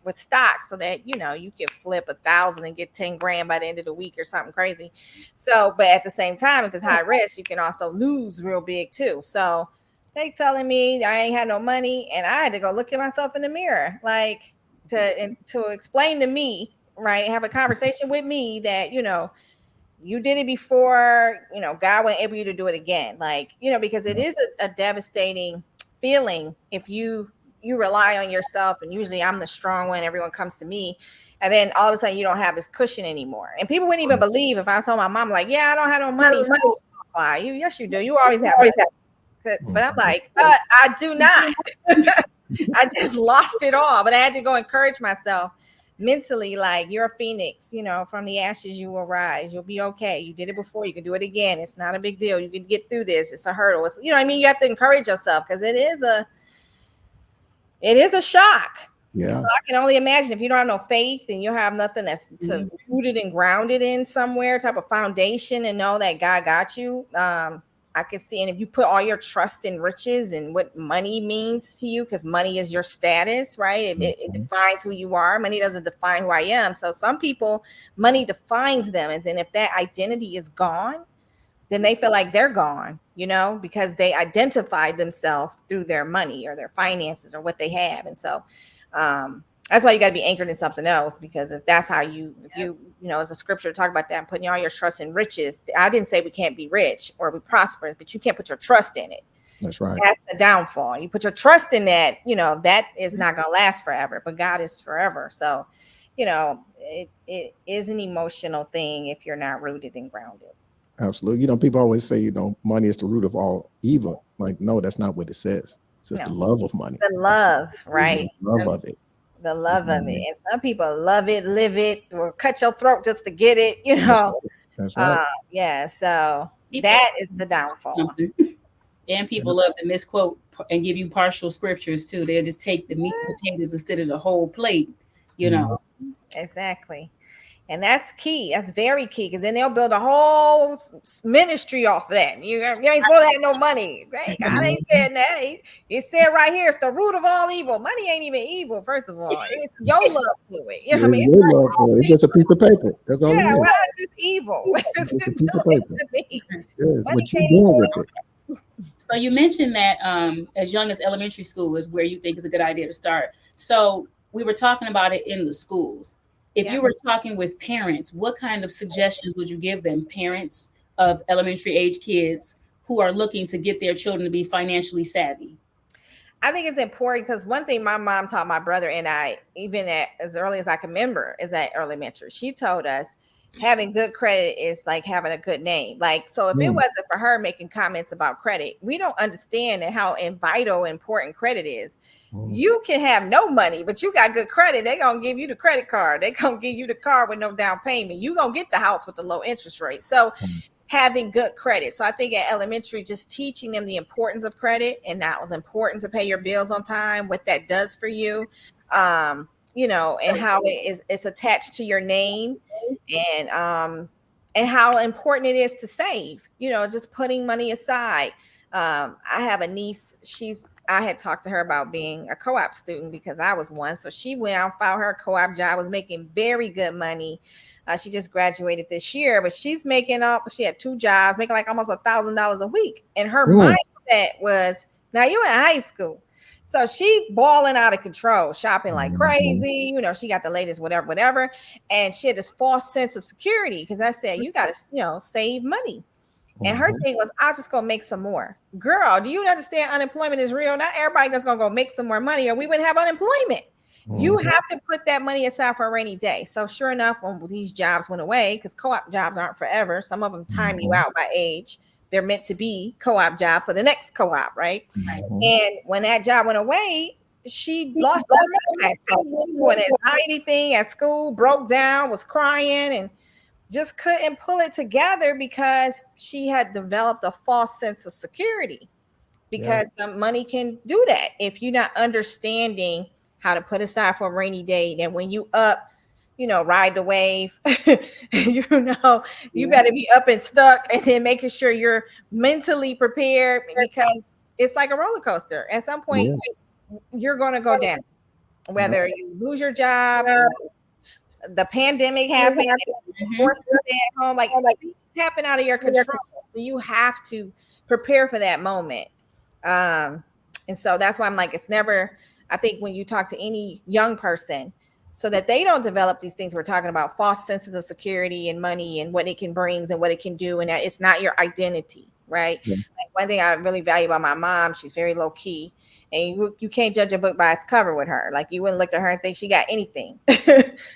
with stocks so that you could flip 1,000 and get 10 grand by the end of the week or something crazy. So, but at the same time, if it's high risk, you can also lose real big too. So they telling me I ain't had no money, and I had to go look at myself in the mirror, like to explain to me, right, have a conversation with me that you did it before, God won't able you to do it again. Like, because it is a devastating feeling if you rely on yourself, and usually I'm the strong one, everyone comes to me, and then all of a sudden you don't have this cushion anymore. And people wouldn't even believe if I told my mom, like, yeah, I don't have no money. Why? Yes, you do. You always have money. But I'm like, I do not. I just lost it all. But I had to go encourage myself mentally, like, you're a phoenix, from the ashes you will rise. You'll be okay. You did it before, you can do it again. It's not a big deal. You can get through this. It's a hurdle. It's, what I mean, you have to encourage yourself because it is a shock. Yeah. So I can only imagine if you don't have no faith and you have nothing that's rooted and grounded in somewhere, type of foundation, and know that God got you. I can see, and if you put all your trust in riches and what money means to you, because money is your status, right? It defines who you are. Money doesn't define who I am. So some people, money defines them. And then if that identity is gone, then they feel like they're gone, because they identified themselves through their money or their finances or what they have. And so that's why you got to be anchored in something else, because if that's how as a scripture talk about that and putting all your trust in riches. I didn't say we can't be rich or be prosperous, but you can't put your trust in it. That's right. That's the downfall. You put your trust in that, that is not going to last forever, but God is forever. So, it is an emotional thing if you're not rooted and grounded. Absolutely. People always say, money is the root of all evil. Like, no, that's not what it says. It's just the love of money. The love, right? The love of it. The love of it. And some people love it, live it, or cut your throat just to get it, That's right. Yeah. So that is the downfall. And people love to misquote and give you partial scriptures too. They'll just take the meat and potatoes instead of the whole plate, you know. Exactly. And that's key. That's very key, because then they'll build a whole ministry off of that. You ain't supposed to have no money. Right? God ain't said that. He said right here, it's the root of all evil. Money ain't even evil, first of all. It's your love to it. You know what I mean? It's your love for it. It's just a piece of paper. That's all it Yeah, is. why is this evil? What is It's it a piece of doing paper. to me? Yeah, Money what you can't doing with it? So you mentioned that as young as elementary school is where you think is a good idea to start. So we were talking about it in the schools. If Yeah. you were talking with parents, what kind of suggestions would you give them, parents of elementary age kids who are looking to get their children to be financially savvy? I think it's important, because one thing my mom taught my brother and I, even at as early as I can remember, is at elementary. She told us having good credit is like having a good name. Like, so if it wasn't for her making comments about credit, we don't understand how vital important credit is. You can have no money, but you got good credit. They're gonna give you the credit card. They're gonna give you the car with no down payment. You gonna get the house with the low interest rate. So having good credit. So I think at elementary, just teaching them the importance of credit, and that was important to pay your bills on time, what that does for you, you know, and how it's attached to your name, and how important it is to save, you know, just putting money aside. I have a niece, I had talked to her about being a co-op student because I was one. So she went out, found her co-op job, was making very good money. She just graduated this year, but she had 2 jobs, making like almost $1,000 a week. And her mindset was, now you're in high school. So she balling out of control, shopping like crazy. You know, she got the latest, whatever, whatever. And she had this false sense of security, because I said, you got to, you know, save money. And her thing was, I'll just go make some more. Girl, do you understand unemployment is real? Not everybody just gonna go make some more money, or we wouldn't have unemployment. You have to put that money aside for a rainy day. So sure enough, when these jobs went away, because co-op jobs aren't forever, some of them time you out by age. They're meant to be co-op job for the next co-op, right? And when that job went away, she lost her mind. An anxiety thing at school, broke down, was crying, and just couldn't pull it together because she had developed a false sense of security, because some money can do that if you're not understanding how to put aside for a rainy day. And when you up, you know, ride the wave, you know, you better be up and stuck, and then making sure you're mentally prepared, because it's like a roller coaster. At some point, you're going to go down, whether you lose your job, the pandemic happened, forced to stay at home, like things happen out of your control. So you have to prepare for that moment. And so that's why I'm like, it's never, I think when you talk to any young person, so that they don't develop these things we're talking about, false senses of security and money and what it can brings and what it can do, and that it's not your identity, right? Like, one thing I really value about my mom, she's very low key, and you can't judge a book by its cover with her. Like, you wouldn't look at her and think she got anything.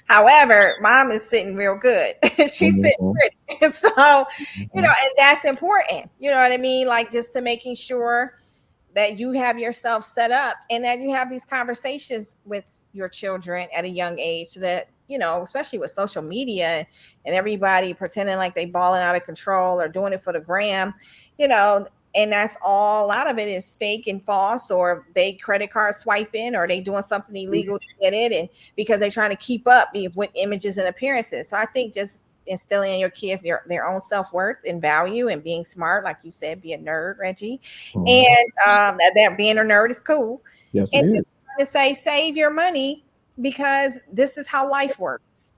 However, mom is sitting real good. She's sitting pretty. So, you know, and that's important. You know what I mean? Like, just to making sure that you have yourself set up, and that you have these conversations with your children at a young age, so that, you know, especially with social media and everybody pretending like they balling out of control or doing it for the gram, you know, and that's all, a lot of it is fake and false, or they credit card swiping, or they doing something illegal to get it, and because they're trying to keep up with images and appearances. So I think just instilling in your kids their own self-worth and value, and being smart, like you said, be a nerd, Reggie, and that being a nerd is cool. Yes, and it is. to say save your money, because this is how life works.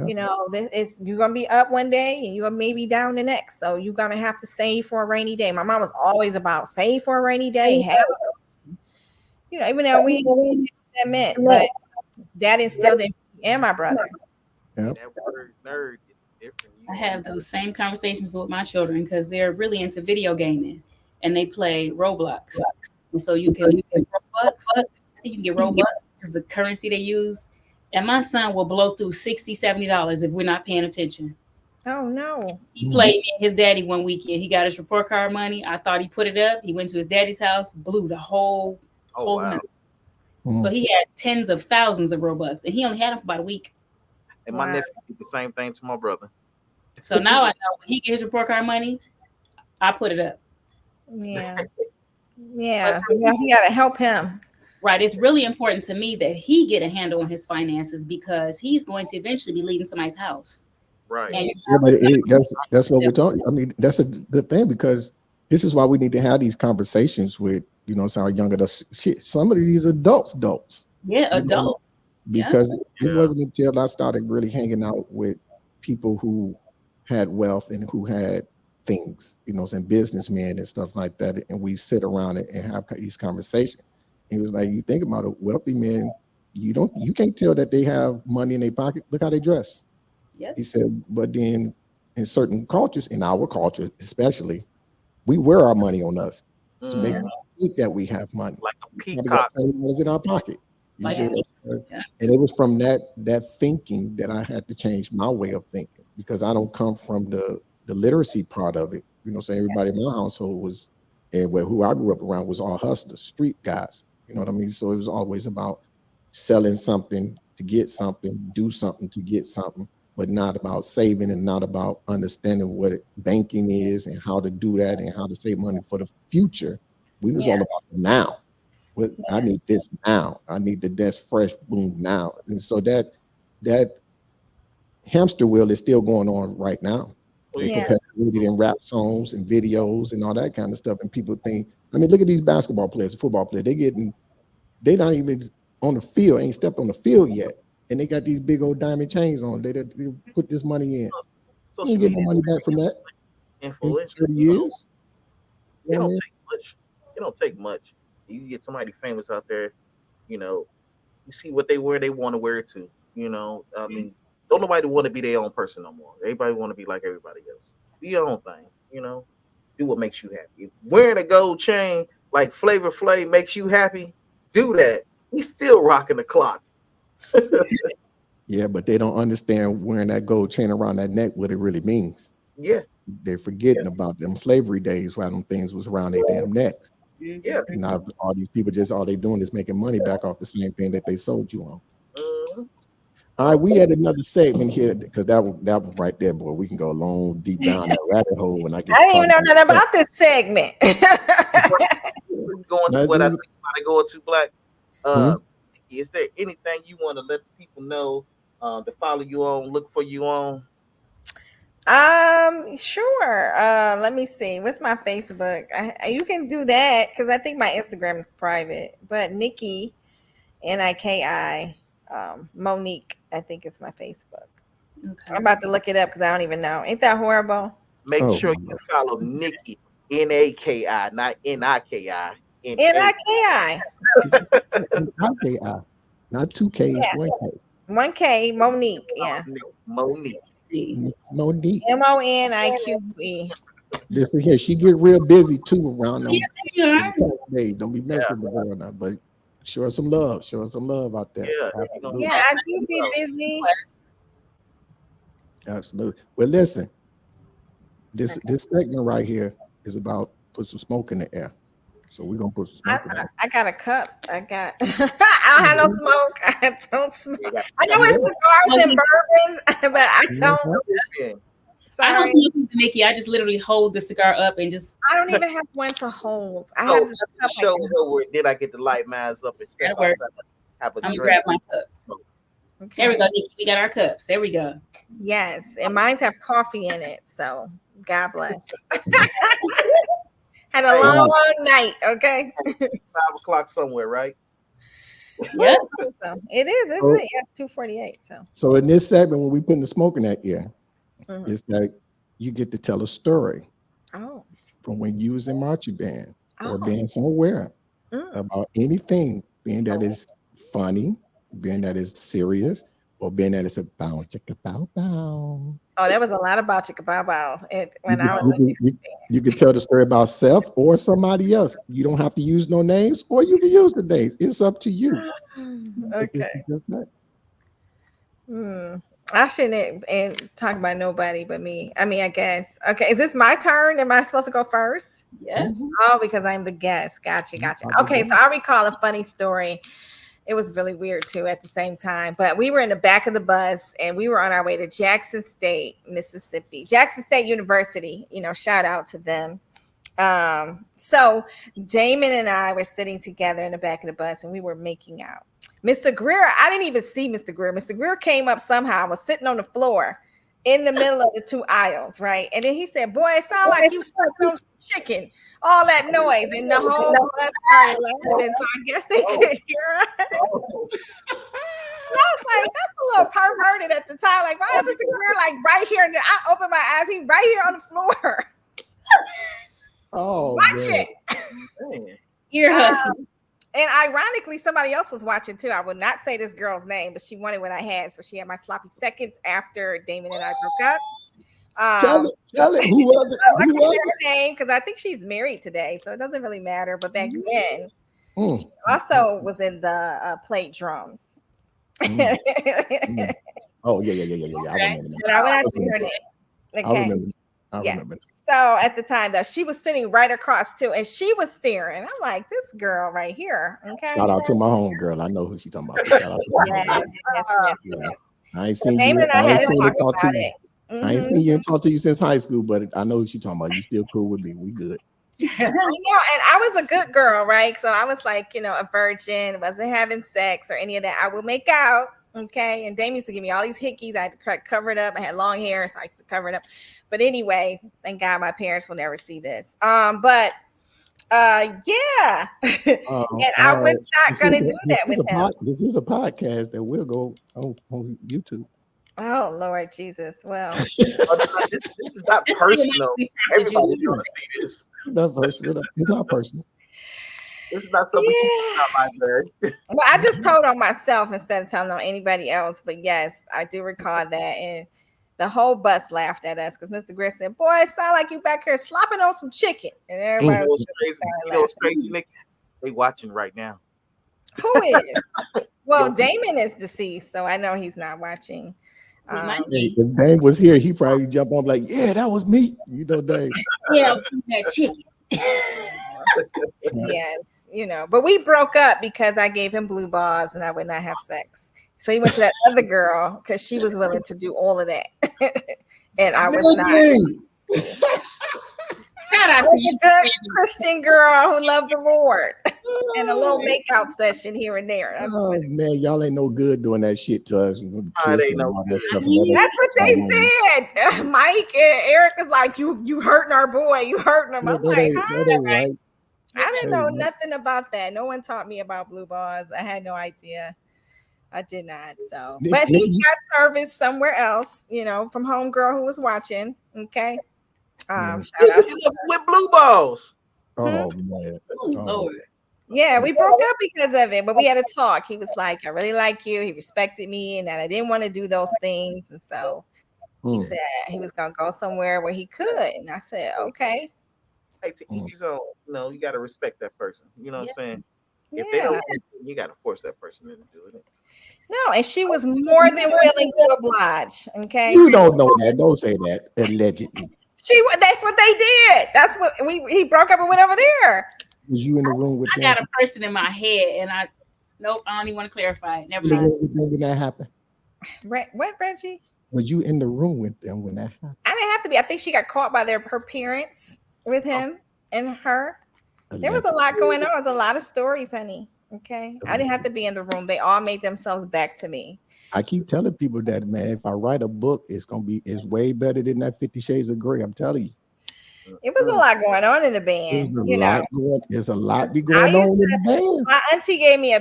You know, this is, you're gonna be up one day and you're maybe down the next. So you're gonna have to save for a rainy day. My mom was always about save for a rainy day. Have, you know, even though we didn't know what that meant, but that instilled in me and my brother. That word nerd is different. I have those same conversations with my children because they're really into video gaming and they play Roblox. And so you can get Robux, you can get Robux, which is the currency they use. And my son will blow through $60, $70 if we're not paying attention. Oh no. He played his daddy one weekend. He got his report card money. I thought he put it up. He went to his daddy's house, blew the whole night. So he had tens of thousands of Robux, and he only had them for about a week. And my nephew did the same thing to my brother. So now I know when he gets his report card money, I put it up. Yeah. Yeah, so you got to help him. Right. It's really important to me that he get a handle on his finances because he's going to eventually be leaving somebody's house. Right. And Yeah, but that's what we're talking. I mean, that's a good thing because this is why we need to have these conversations with some our younger adults. Shit, some of these adults, yeah, you know, adults. Yeah. because it Yeah. wasn't until I started really hanging out with people who had wealth and who had things, and businessmen and stuff like that, and we sit around it and have these conversations. It was like you think about it, wealthy men, you can't tell that they have money in their pocket. Look how they dress. Yep. He said, but then in certain cultures, in our culture especially, we wear our money on us to make Yeah. Mm, people think that we have money. like a We probably got peacock. $20 in our pocket. You Like see a what peak. I'm saying? Yeah. And it was from that thinking that I had to change my way of thinking because I don't come from the literacy part of it. Saying everybody in my household was and who I grew up around was all hustlers, street guys. You know what I mean? So it was always about selling something to get something, do something to get something, but not about saving and not about understanding what banking is and how to do that and how to save money for the future. We was Yeah. all about now. What I need this now. I need the best fresh boom now. And so that hamster wheel is still going on right now. Oh They Yeah. yeah. perpetuate it in rap songs and videos and all that kind of stuff. And people think, I mean, look at these basketball players, football players. They not even on the field, ain't stepped on the field yet. And they got these big old diamond chains on. They put this money in. You ain't Social getting no media money back from that in influence. 30 years. You It know what I don't mean? take much. It don't take much. You get somebody famous out there, you know, you see what they wear, they want to wear it too. I mean, don't nobody want to be their own person no more. Everybody want to be like everybody else. Do your own thing. Do what makes you happy. If wearing a gold chain like Flavor Flav makes you happy, do that. He's still rocking the clock. Yeah, but they don't understand wearing that gold chain around that neck what it really means. Yeah, They're yeah, forgetting about them slavery days why them things was around their damn necks. yeah. Mhm. And now all these people just all they doing is making money back off the same thing that they sold you on. Mhm. All right, we had another segment here because that was right there, boy. We can go long deep down that rabbit hole when I get I to didn't talk even know about nothing that. about this segment. Before you go into Now, what I think you gotta go into, Black. hmm? Uh, is there anything you want to let the people know to follow you on, look for you on? Sure. Let me see. What's my Facebook? You can do that because I think my Instagram is private. But Nikki, Niki, Monique, I think is my Facebook. I'm Okay. about to look it up because I don't even know. Ain't that horrible? Make Oh sure my you Lord. follow Nikki, Naki, not Niki, N-A. Niki. It's N-I-K-I, not two K's, Yeah. one K. 1K, Monique. Yeah. Monique. See. Monique. Monique. Listen here, she get real busy too around Yeah, there them you tax days. Don't be Yeah, messing with the girl now, but show her some love. Show her some love out there. yeah. You're gonna Yeah, Absolutely. find I out do be yourself. busy. Absolutely. Well, listen, this are. this segment right here is about put some smoke in the air. So we're gonna put some I, smoke in I, there. I got a cup. I got. I don't have no smoke. I don't You smoke. got, I know you Yeah. it's cigars and bourbons, but I don't. Mhm. yeah. I don't Sorry, smoke with Nikki. I just literally hold the cigar up and just I don't even have one to hold. I So have this after the cup I show can. is over, then I get to light mine up and step that'll work. outside, have a I'm gonna drink. grab my cup. There we Okay. go, Nikki. We got our cups. There we go. Yes, and mine have coffee in it. So God bless. Had a Hey, All right. long night. Okay. 5 o'clock somewhere, right? Woo, Yep. so it is, isn't So, it? Yes, 2:48. So. so in this segment, when we putting the smoke in that ear, Mhm. it's that you get to tell a story Oh. from when you was in marching band or Oh. being somewhere Mm. about anything, being that is funny, being that is serious, or being that it's a bow chicka bow bow. Oh, there was a lot about Chicka Bow Bow You when I could, was you, could, you could tell the story about self or somebody else. You don't have to use no names, or you can use the names. It's up to you. in. But this Okay. is just that. Hmm. I shouldn't and talk about nobody but me. I mean, I guess. Okay, is this my turn? Am I supposed to go first? Yep. Mhm. Oh, because I'm the guest. Gotcha, gotcha. I'll be Okay, back. so I recall a funny story. It was really weird too at the same time. But we were in the back of the bus and we were on our way to Jackson State, Mississippi. Jackson State University, shout out to them. So Damon and I were sitting together in the back of the bus and we were making out. Mr. Greer, I didn't even see Mr. Greer. Mr. Greer came up somehow. I was sitting on the floor in the middle of the two aisles, right? And then he said, "Boy, it sounds like you sucking on some chicken." All that noise, and the whole bus started laughing. So I guess they could hear us. And I was like, "That's a little perverted at the time. Like, why is Mr. Greer like right here?" And then I opened my eyes. He's right here on the floor. Oh, Watch man. it. Ear hustle. And ironically, somebody else was watching too. I would not say this girl's name, but she wanted what I had. So she had my sloppy seconds after Damon and I broke up. Tell it. Who was it? I Who can was say it? her name because I think she's married today. So it doesn't really matter. But back then, Mm, she also was in the plate drums. mm. Oh, yeah. I remember that. But I would not say her name. Okay. I Yes. remember. So at the time, though, she was sitting right across too, and she was staring. I'm like, this girl right here. Okay. Shout out to my homegirl. I know who she's talking about. Shout out to my Yes. Yeah. I ain't So seen Damon you. and I I had ain't to seen talk you talk to about you. it. I ain't seen you and talk to you since high school, but I know who she's talking about. You still cool with me. We good. I know, and I was a good girl, right? So I was like, a virgin, wasn't having sex or any of that. I would make out, okay? And Damien used to give me all these hickeys. I had to cover it up. I had long hair, so I used to cover it up. But anyway, thank God my parents will never see this. But yeah, and I was not gonna do that with him. This is a podcast that will go on YouTube. Oh Lord Jesus! Well, this is not personal. Everybody's gonna see this. Not personal. It's not personal. This is not something out my bed. Well, I just told on myself instead of telling on anybody else. But yes, I do recall that, and the whole bus laughed at us because Mr. Griff said, "Boy, it sound like you back here slopping on some chicken," and everybody was crazy. It's crazy, Niki. They watching right now. Who is? Well, Damon is deceased, so I know he's not watching. Hey, if Dame was here, he probably jump on like, "Yeah, that was me." You know, Dame. Yeah, I was eating that chicken. Yes, but we broke up because I gave him blue balls and I would not have sex. So he went to that other girl because she was willing to do all of that, and I was not. Shout out to you, good Christian girl who loved the Lord, and a little makeout session here and there. Oh man, y'all ain't no good doing that shit to us. That's what they said. Mike and Eric was like, "You hurting our boy? You hurting him?" I'm like, that ain't right. I didn't know nothing about that. No one taught me about blue balls. I had no idea. I did not. So, but he got service somewhere else, from homegirl who was watching. Okay. Shout out with blue balls. Oh man. Oh. Yeah, we broke up because of it, but we had a talk. He was like, "I really like you." He respected me, and that I didn't want to do those things, and so he said he was gonna go somewhere where he could, and I said, "Okay." Hey, to each his own. You got to respect that person. You know what I'm saying? If they don't, you got to force that person into doing it. No, and she was more than willing to oblige. Okay, you don't know that. Don't say that. Allegedly. That's what they did. That's what he broke up and went over there. Was you in the room with them? I got a person in my head, and I don't even want to clarify it. Never mind. When that happened? What, Reggie? Was you in the room with them when that happened? I didn't have to be. I think she got caught by her parents with him and her. There was a lot going on. There was a lot of stories, honey. Okay. I didn't have to be in the room. They all made themselves back to me. I keep telling people that, man, if I write a book, it's way better than that 50 Shades of Grey. I'm telling you. It was a lot going on in the band. There's a lot going on in the band. My auntie gave me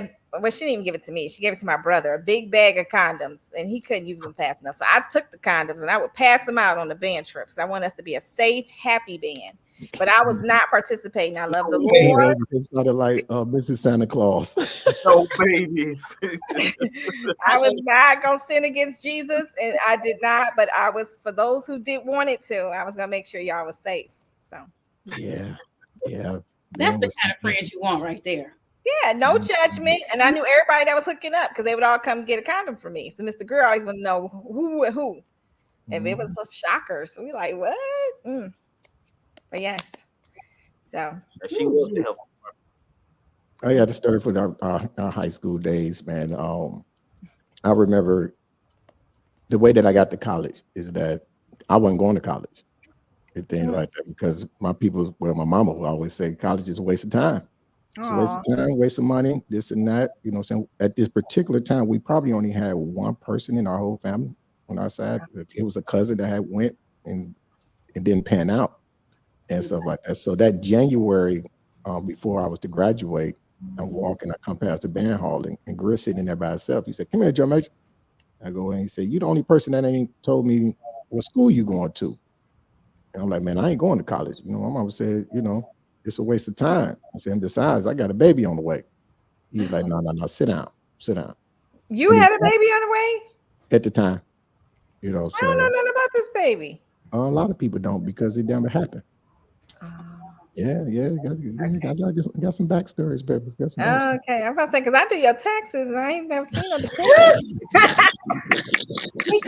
she didn't even give it to me. She gave it to my brother, a big bag of condoms, and he couldn't use them fast enough. So I took the condoms and I would pass them out on the band trips. I want us to be a safe, happy band. But I was not participating. I love the Lord. It started like Mrs. Santa Claus. No babies. I was not going to sin against Jesus, and I did not. But I was, for those who did want it to, I was going to make sure y'all was safe. So yeah. That's the kind of friends you want right there. Yeah, no judgment. And I knew everybody that was hooking up because they would all come get a condom from me. So Mr. Girl always want to know who. And it was a shocker. So we like, what? But yes. So she was the help. I had a story for our high school days, man. I remember the way that I got to college is that I wasn't going to college. and things like that. Because my people, well, my mama would always say college is a waste of time. It's a waste of time, waste of money, this and that. You know what I'm saying? At this particular time, we probably only had one person in our whole family on our side. It was a cousin that had went and it didn't pan out and stuff like that. So that January, before I was to graduate, I'm walking, I come past the band hall and Greer sitting there by himself. He said, "Come here, Joe Major." I go and he said, "You the only person that ain't told me what school you going to." And I'm like, "Man, I ain't going to college." You know, my mama said, "You know, it's a waste of time." I said, "And besides, I got a baby on the way." He was like, no, sit down, sit down. You had a baby on the way? At the time, you know, I don't know nothing about this baby. A lot of people don't because it never happened. Yeah, got some backstories, baby. Got some backstories. Okay, I'm about to say because I do your taxes and I ain't never seen no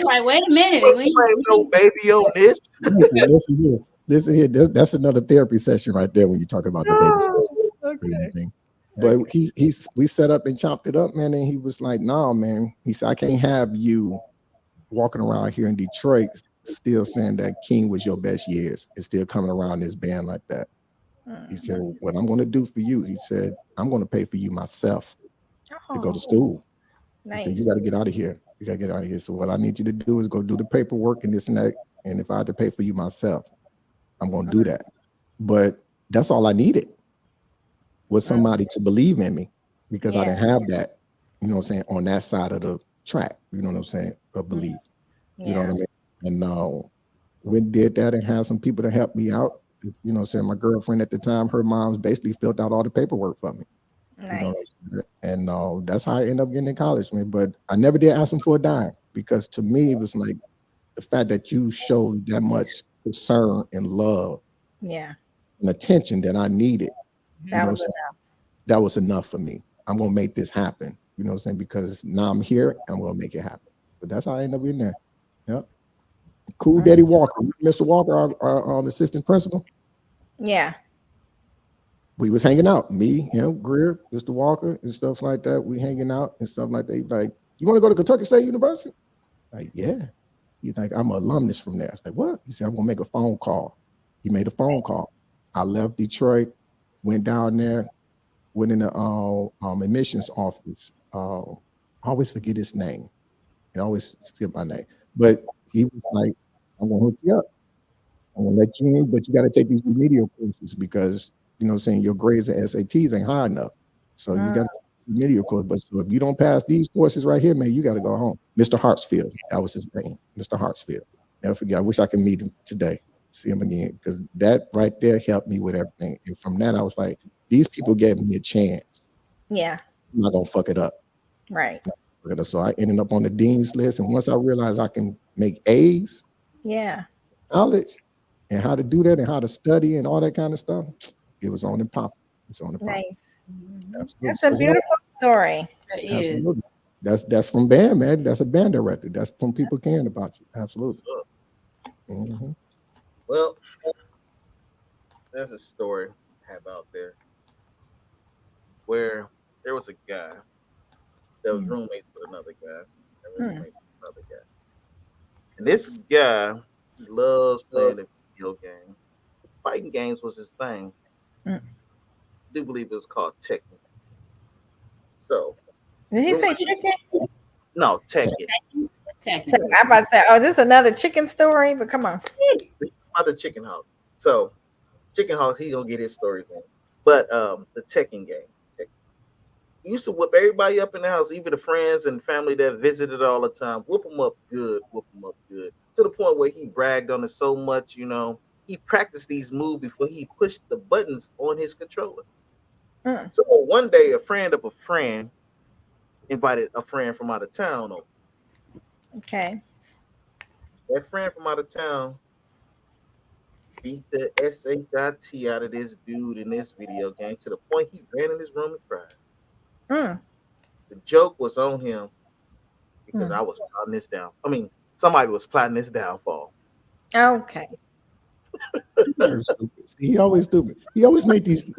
Like, wait a minute, we ain't no baby on this. Listen here. That's another therapy session right there when you talk about the baby. Okay. But we set up and chopped it up, man, and he was like, "Nah, man." He said, "I can't have you walking around here in Detroit still saying that King was your best years and still coming around this band like that." He said, "What I'm going to do for you," he said, "I'm going to pay for you myself to go to school." Nice. He said, "You got to get out of here. You got to get out of here. So what I need you to do is go do the paperwork and this and that. And if I had to pay for you myself, I'm going to do that." But that's all I needed was somebody to believe in me because I didn't have that, you know what I'm saying, on that side of the track, you know what I'm saying, of belief. You know what I mean? And we did that and had some people to help me out. You know what I'm saying? My girlfriend at the time, her mom's basically filled out all the paperwork for me. Nice. You know, and that's how I ended up getting in college, man. But I never did ask them for a dime because to me, it was like the fact that you showed that much concern and love and attention that I needed. That was enough for me. I'm going to make this happen. You know what I'm saying? Because now I'm here, I'm going to make it happen. But that's how I ended up in there. Yep. Cool Daddy Walker. Mr. Walker, our assistant principal. Yeah. We was hanging out. Me, him, Greer, Mr. Walker, and stuff like that. We hanging out and stuff like that. He's like, "You want to go to Kentucky State University?" Like, yeah. He's like, "I'm an alumnus from there." I was like, "What?" He said, "I'm going to make a phone call." He made a phone call. I left Detroit, went down there, went in the admissions office. I always forget his name. I always skip my name. But he was like, "I'm going to hook you up. I'm going to let you in, but you got to take these remedial courses because, you know what I'm saying, your grades and SATs ain't high enough. So you got to take remedial courses. But so if you don't pass these courses right here, man, you got to go home." Mr. Hartsfield, that was his name, Mr. Hartsfield. Never forget. I wish I could meet him today, see him again, because that right there helped me with everything. And from that, I was like, these people gave me a chance. Yeah. I'm not going to fuck it up. Right. So I ended up on the dean's list. And once I realized I can make A's, knowledge, and how to do that and how to study and all that kind of stuff, it was on and popping. It was on and popping. Nice. That's a beautiful story. Absolutely. That's from band, man. That's a band director. That's from people caring about you. Absolutely. Mm-hmm. Well, there's a story I have out there where there was a guy that was roommates with another guy. And this guy, he loves playing the video game. Fighting games was his thing. I do believe it was called Tekken. So, did he say chicken? No, Tekken. I'm about to say, is this another chicken story? But come on. Other Chicken Hawk. So, Chicken Hawk, he's gonna get his stories in. But the Tekken game. He used to whip everybody up in the house, even the friends and family that visited all the time. Whoop them up good. To the point where he bragged on it so much, you know, he practiced these moves before he pushed the buttons on his controller. So one day, a friend of a friend invited a friend from out of town over. Okay. That friend from out of town beat the SHIT out of this dude in this video game to the point he ran in his room and cried. The joke was on him because I was plotting this down. I mean, somebody was plotting this downfall. Okay. He always stupid. He always made these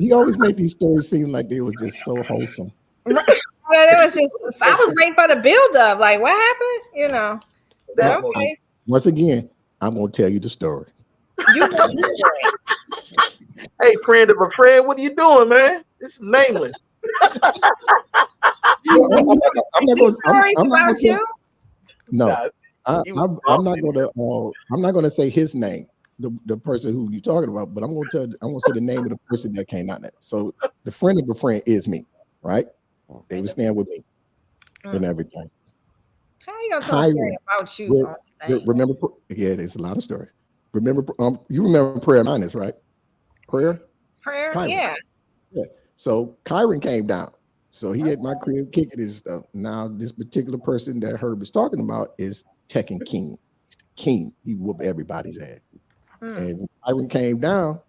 stories seem like they were just so wholesome. Well, it was just I was waiting for the build up. Like, what happened? You know. But okay. Once again, I'm gonna tell you the story. You know the story. Hey, friend of a friend, what are you doing, man? It's nameless. I'm not These going. stories I'm not going about to say you? no. Nah, I, he was I'm, I'm wrong. not going to. I'm not going to say his name, the person who you're talking about. But I'm going to tell. I'm going to say the name of the person that came out there. So the friend of a friend is me, right? They were staying with me and Mm. everything. How you gonna tell a story Kyron, about you re- on the thing? remember? Yeah, there's a lot of stories. Remember? You remember Prayer Minus, right? Prayer, Prayer? Kyron. Yeah. Yeah. So Kyron came down. So he had my crib kicking his stuff. Now, this particular person that Herb is talking about is Tekken King. King. He whooped everybody's ass. Mm. And when Kyron came down,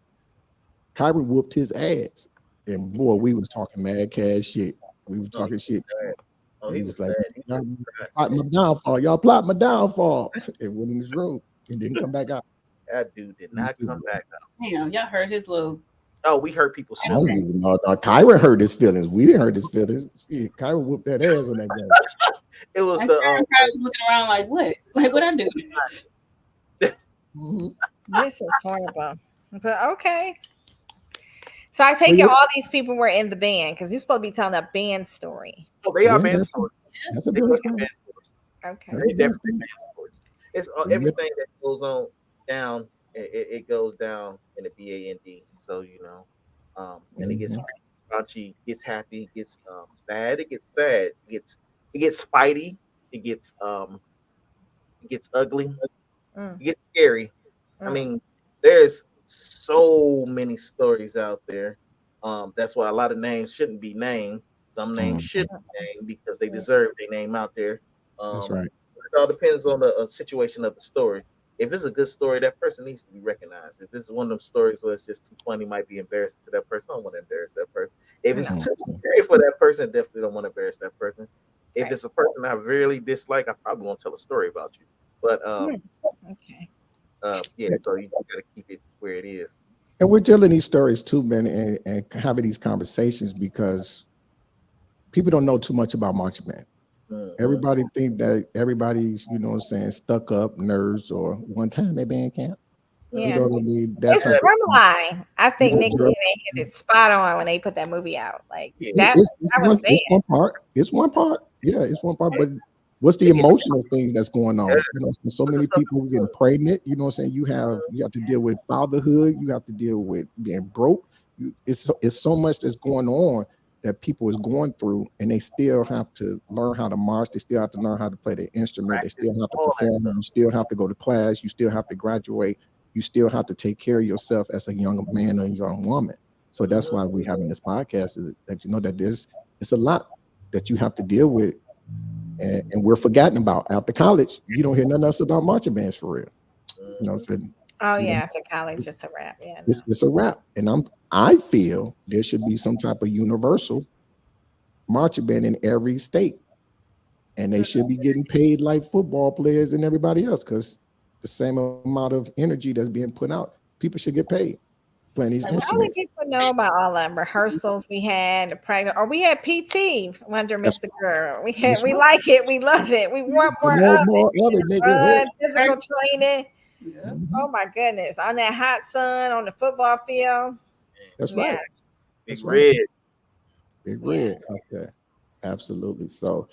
Kyron whooped his ass. And boy, we was talking mad cash shit. We were Oh, he talking was shit to sad. him. Oh, He he was was like, sad. He y'all was depressed. plot my downfall. Y'all plot my downfall. And went in his room and didn't come back out. That dude did not come back up. Damn, y'all heard his little. Oh, we hurt people's I don't feelings. even know. Kyron hurt his feelings. We didn't hurt his feelings. Shit, Kyron whooped that ass on that guy. It was And the Karen probably was looking around like, what? Like, what I do? Mhm. This is horrible. But okay. So I Well, take it yeah, all these people were in the band because you're supposed to be telling a band story. oh, they are yeah, band stories. that's a They band fucking story. band stories. Okay. That's They a band definitely story. band stories. It's But yet, everything that goes on down. It goes down in the BAND. So and it gets mhm, raunchy, gets happy, gets sad, it gets sad, it gets fighty, it gets um, it gets ugly, Mm, it gets scary. I mm, mean, there's so many stories out there. That's why a lot of names shouldn't be named. Some names mhm. should be named because they mm. deserve their name out there. That's Um, right. it all depends on the situation of the story. If it's a good story, that person needs to be recognized. If it's one of them stories where it's just too funny, might be embarrassing to that person, I don't want to embarrass that person. If No. it's Mhm. too scary for that person, definitely don't want to embarrass that person. If Right. it's a person I really dislike, I probably won't tell a story about you. But Mm, okay. yeah, Yeah, so you got to keep it where it is. and we're telling these stories too, man, and having these conversations because people don't know too much about marching band. Hmm. Everybody think that everybody's, you know what I'm saying, stuck up nerds or one time at band camp. You Yeah. know what I mean? That It's type of thing. Drumline. I You think know, Nikki they hit it spot on when they put that movie out. Like Yeah, that it's that was bad. one part. It's one part. Yeah, it's one part. But what's the it gets emotional things that's going yeah, on? You know, so but the many stuff people getting pregnant. You know what I'm saying? You have to deal with fatherhood. You have to deal with being broke. It's so much that's going on that people is going through, and they still have to learn how to march. They still have to learn how to play their instrument. They practice, still have to all that perform. stuff. You still have to go to class. You still have to graduate. You still have to take care of yourself as a young man or a young woman. So that's Hmm. why we're having this podcast is that you know that there's it's a lot that you have to deal with, and we're forgotten about. After college, you don't hear nothing else about marching bands for real. You know, Hmm. so Oh you know yeah, after college, just a wrap. Yeah, no. it's a wrap. And I feel there should be some type of universal marching band in every state, and they should be getting paid like football players and everybody else because the same amount of energy that's being put out, people should get paid playing these How many instruments. people know about all the rehearsals we had, the practice, or we had PT under That's Mr. Girl. that's We right. like it, we love it, we want more More of more of it, it. nigga. Run, physical training. Yeah. Mhm. Oh my goodness, on that hot sun on the football field. That's Yeah, right. Big That's right. Red. Big yeah. red out there. Absolutely. So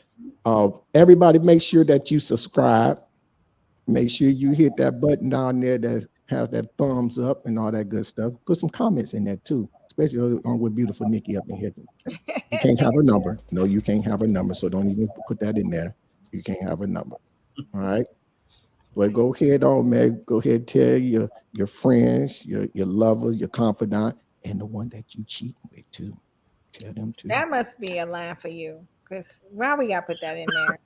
everybody make sure that you subscribe. Make sure you hit that button down there that has that thumbs up and all that good stuff. Put some comments in there too, especially on with beautiful Nikki up in here. You can't have a number. No, you can't have a number. So don't even put that in there. You can't have a number. All right. But go ahead on, man. Go ahead, tell your friends, your lover, your confidant, and the one that you cheating with too. Tell them too. That must be a line for you. Because why we gotta put that in there?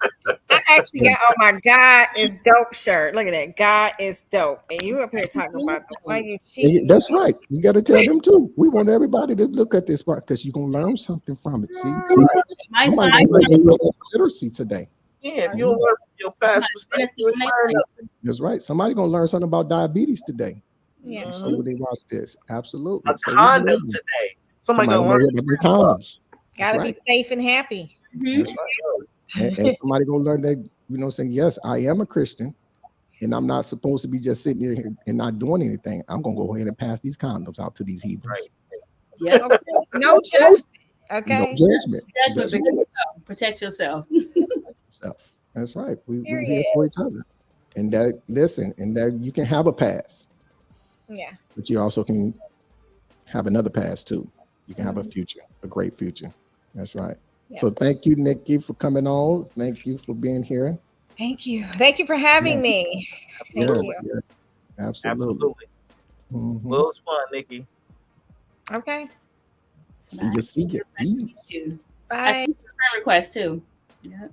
I actually Yeah. got on my God is dope shirt. Look at that. God is dope. And you up here talking about the one you cheating. That's right. You got to tell them too. We want everybody to look at this part because you're gonna learn something from it. See, Might somebody find gonna learn some financial literacy today. Yeah, if you don't Mhm. learn from your past benefit mistakes, you ain't when they learn find nothing. That's right. Somebody gonna learn something about diabetes today. Yeah. So Hmm. when they watch this, A absolutely. So we want condom everybody. today. Somebody Somebody gonna gonna know learn what about condoms. That's Gotta be right. safe and happy. it. That's right. And somebody gonna learn that, you know, saying, yes, I am a Christian, And I'm not supposed to be just sitting here and not doing anything. I'm gonna go ahead and pass these condoms out to these heathens. Yeah. Okay. No judgment. Okay. No judgment. Judgment. Protect yourself. Yourself. That's right. We're here for each other. And that, listen, and that you can have a past. Yeah. But you also can have another past too. You can have a future, a great future. That's right. Yeah. So thank you, Nikki, for coming on. Thank you for being here. Thank you. Thank you for having me. Thank you. Yes, absolutely. Mm-hmm. Well, it was fun, Nikki. Okay. See you. Peace. Bye. I see your friend request too. Yeah.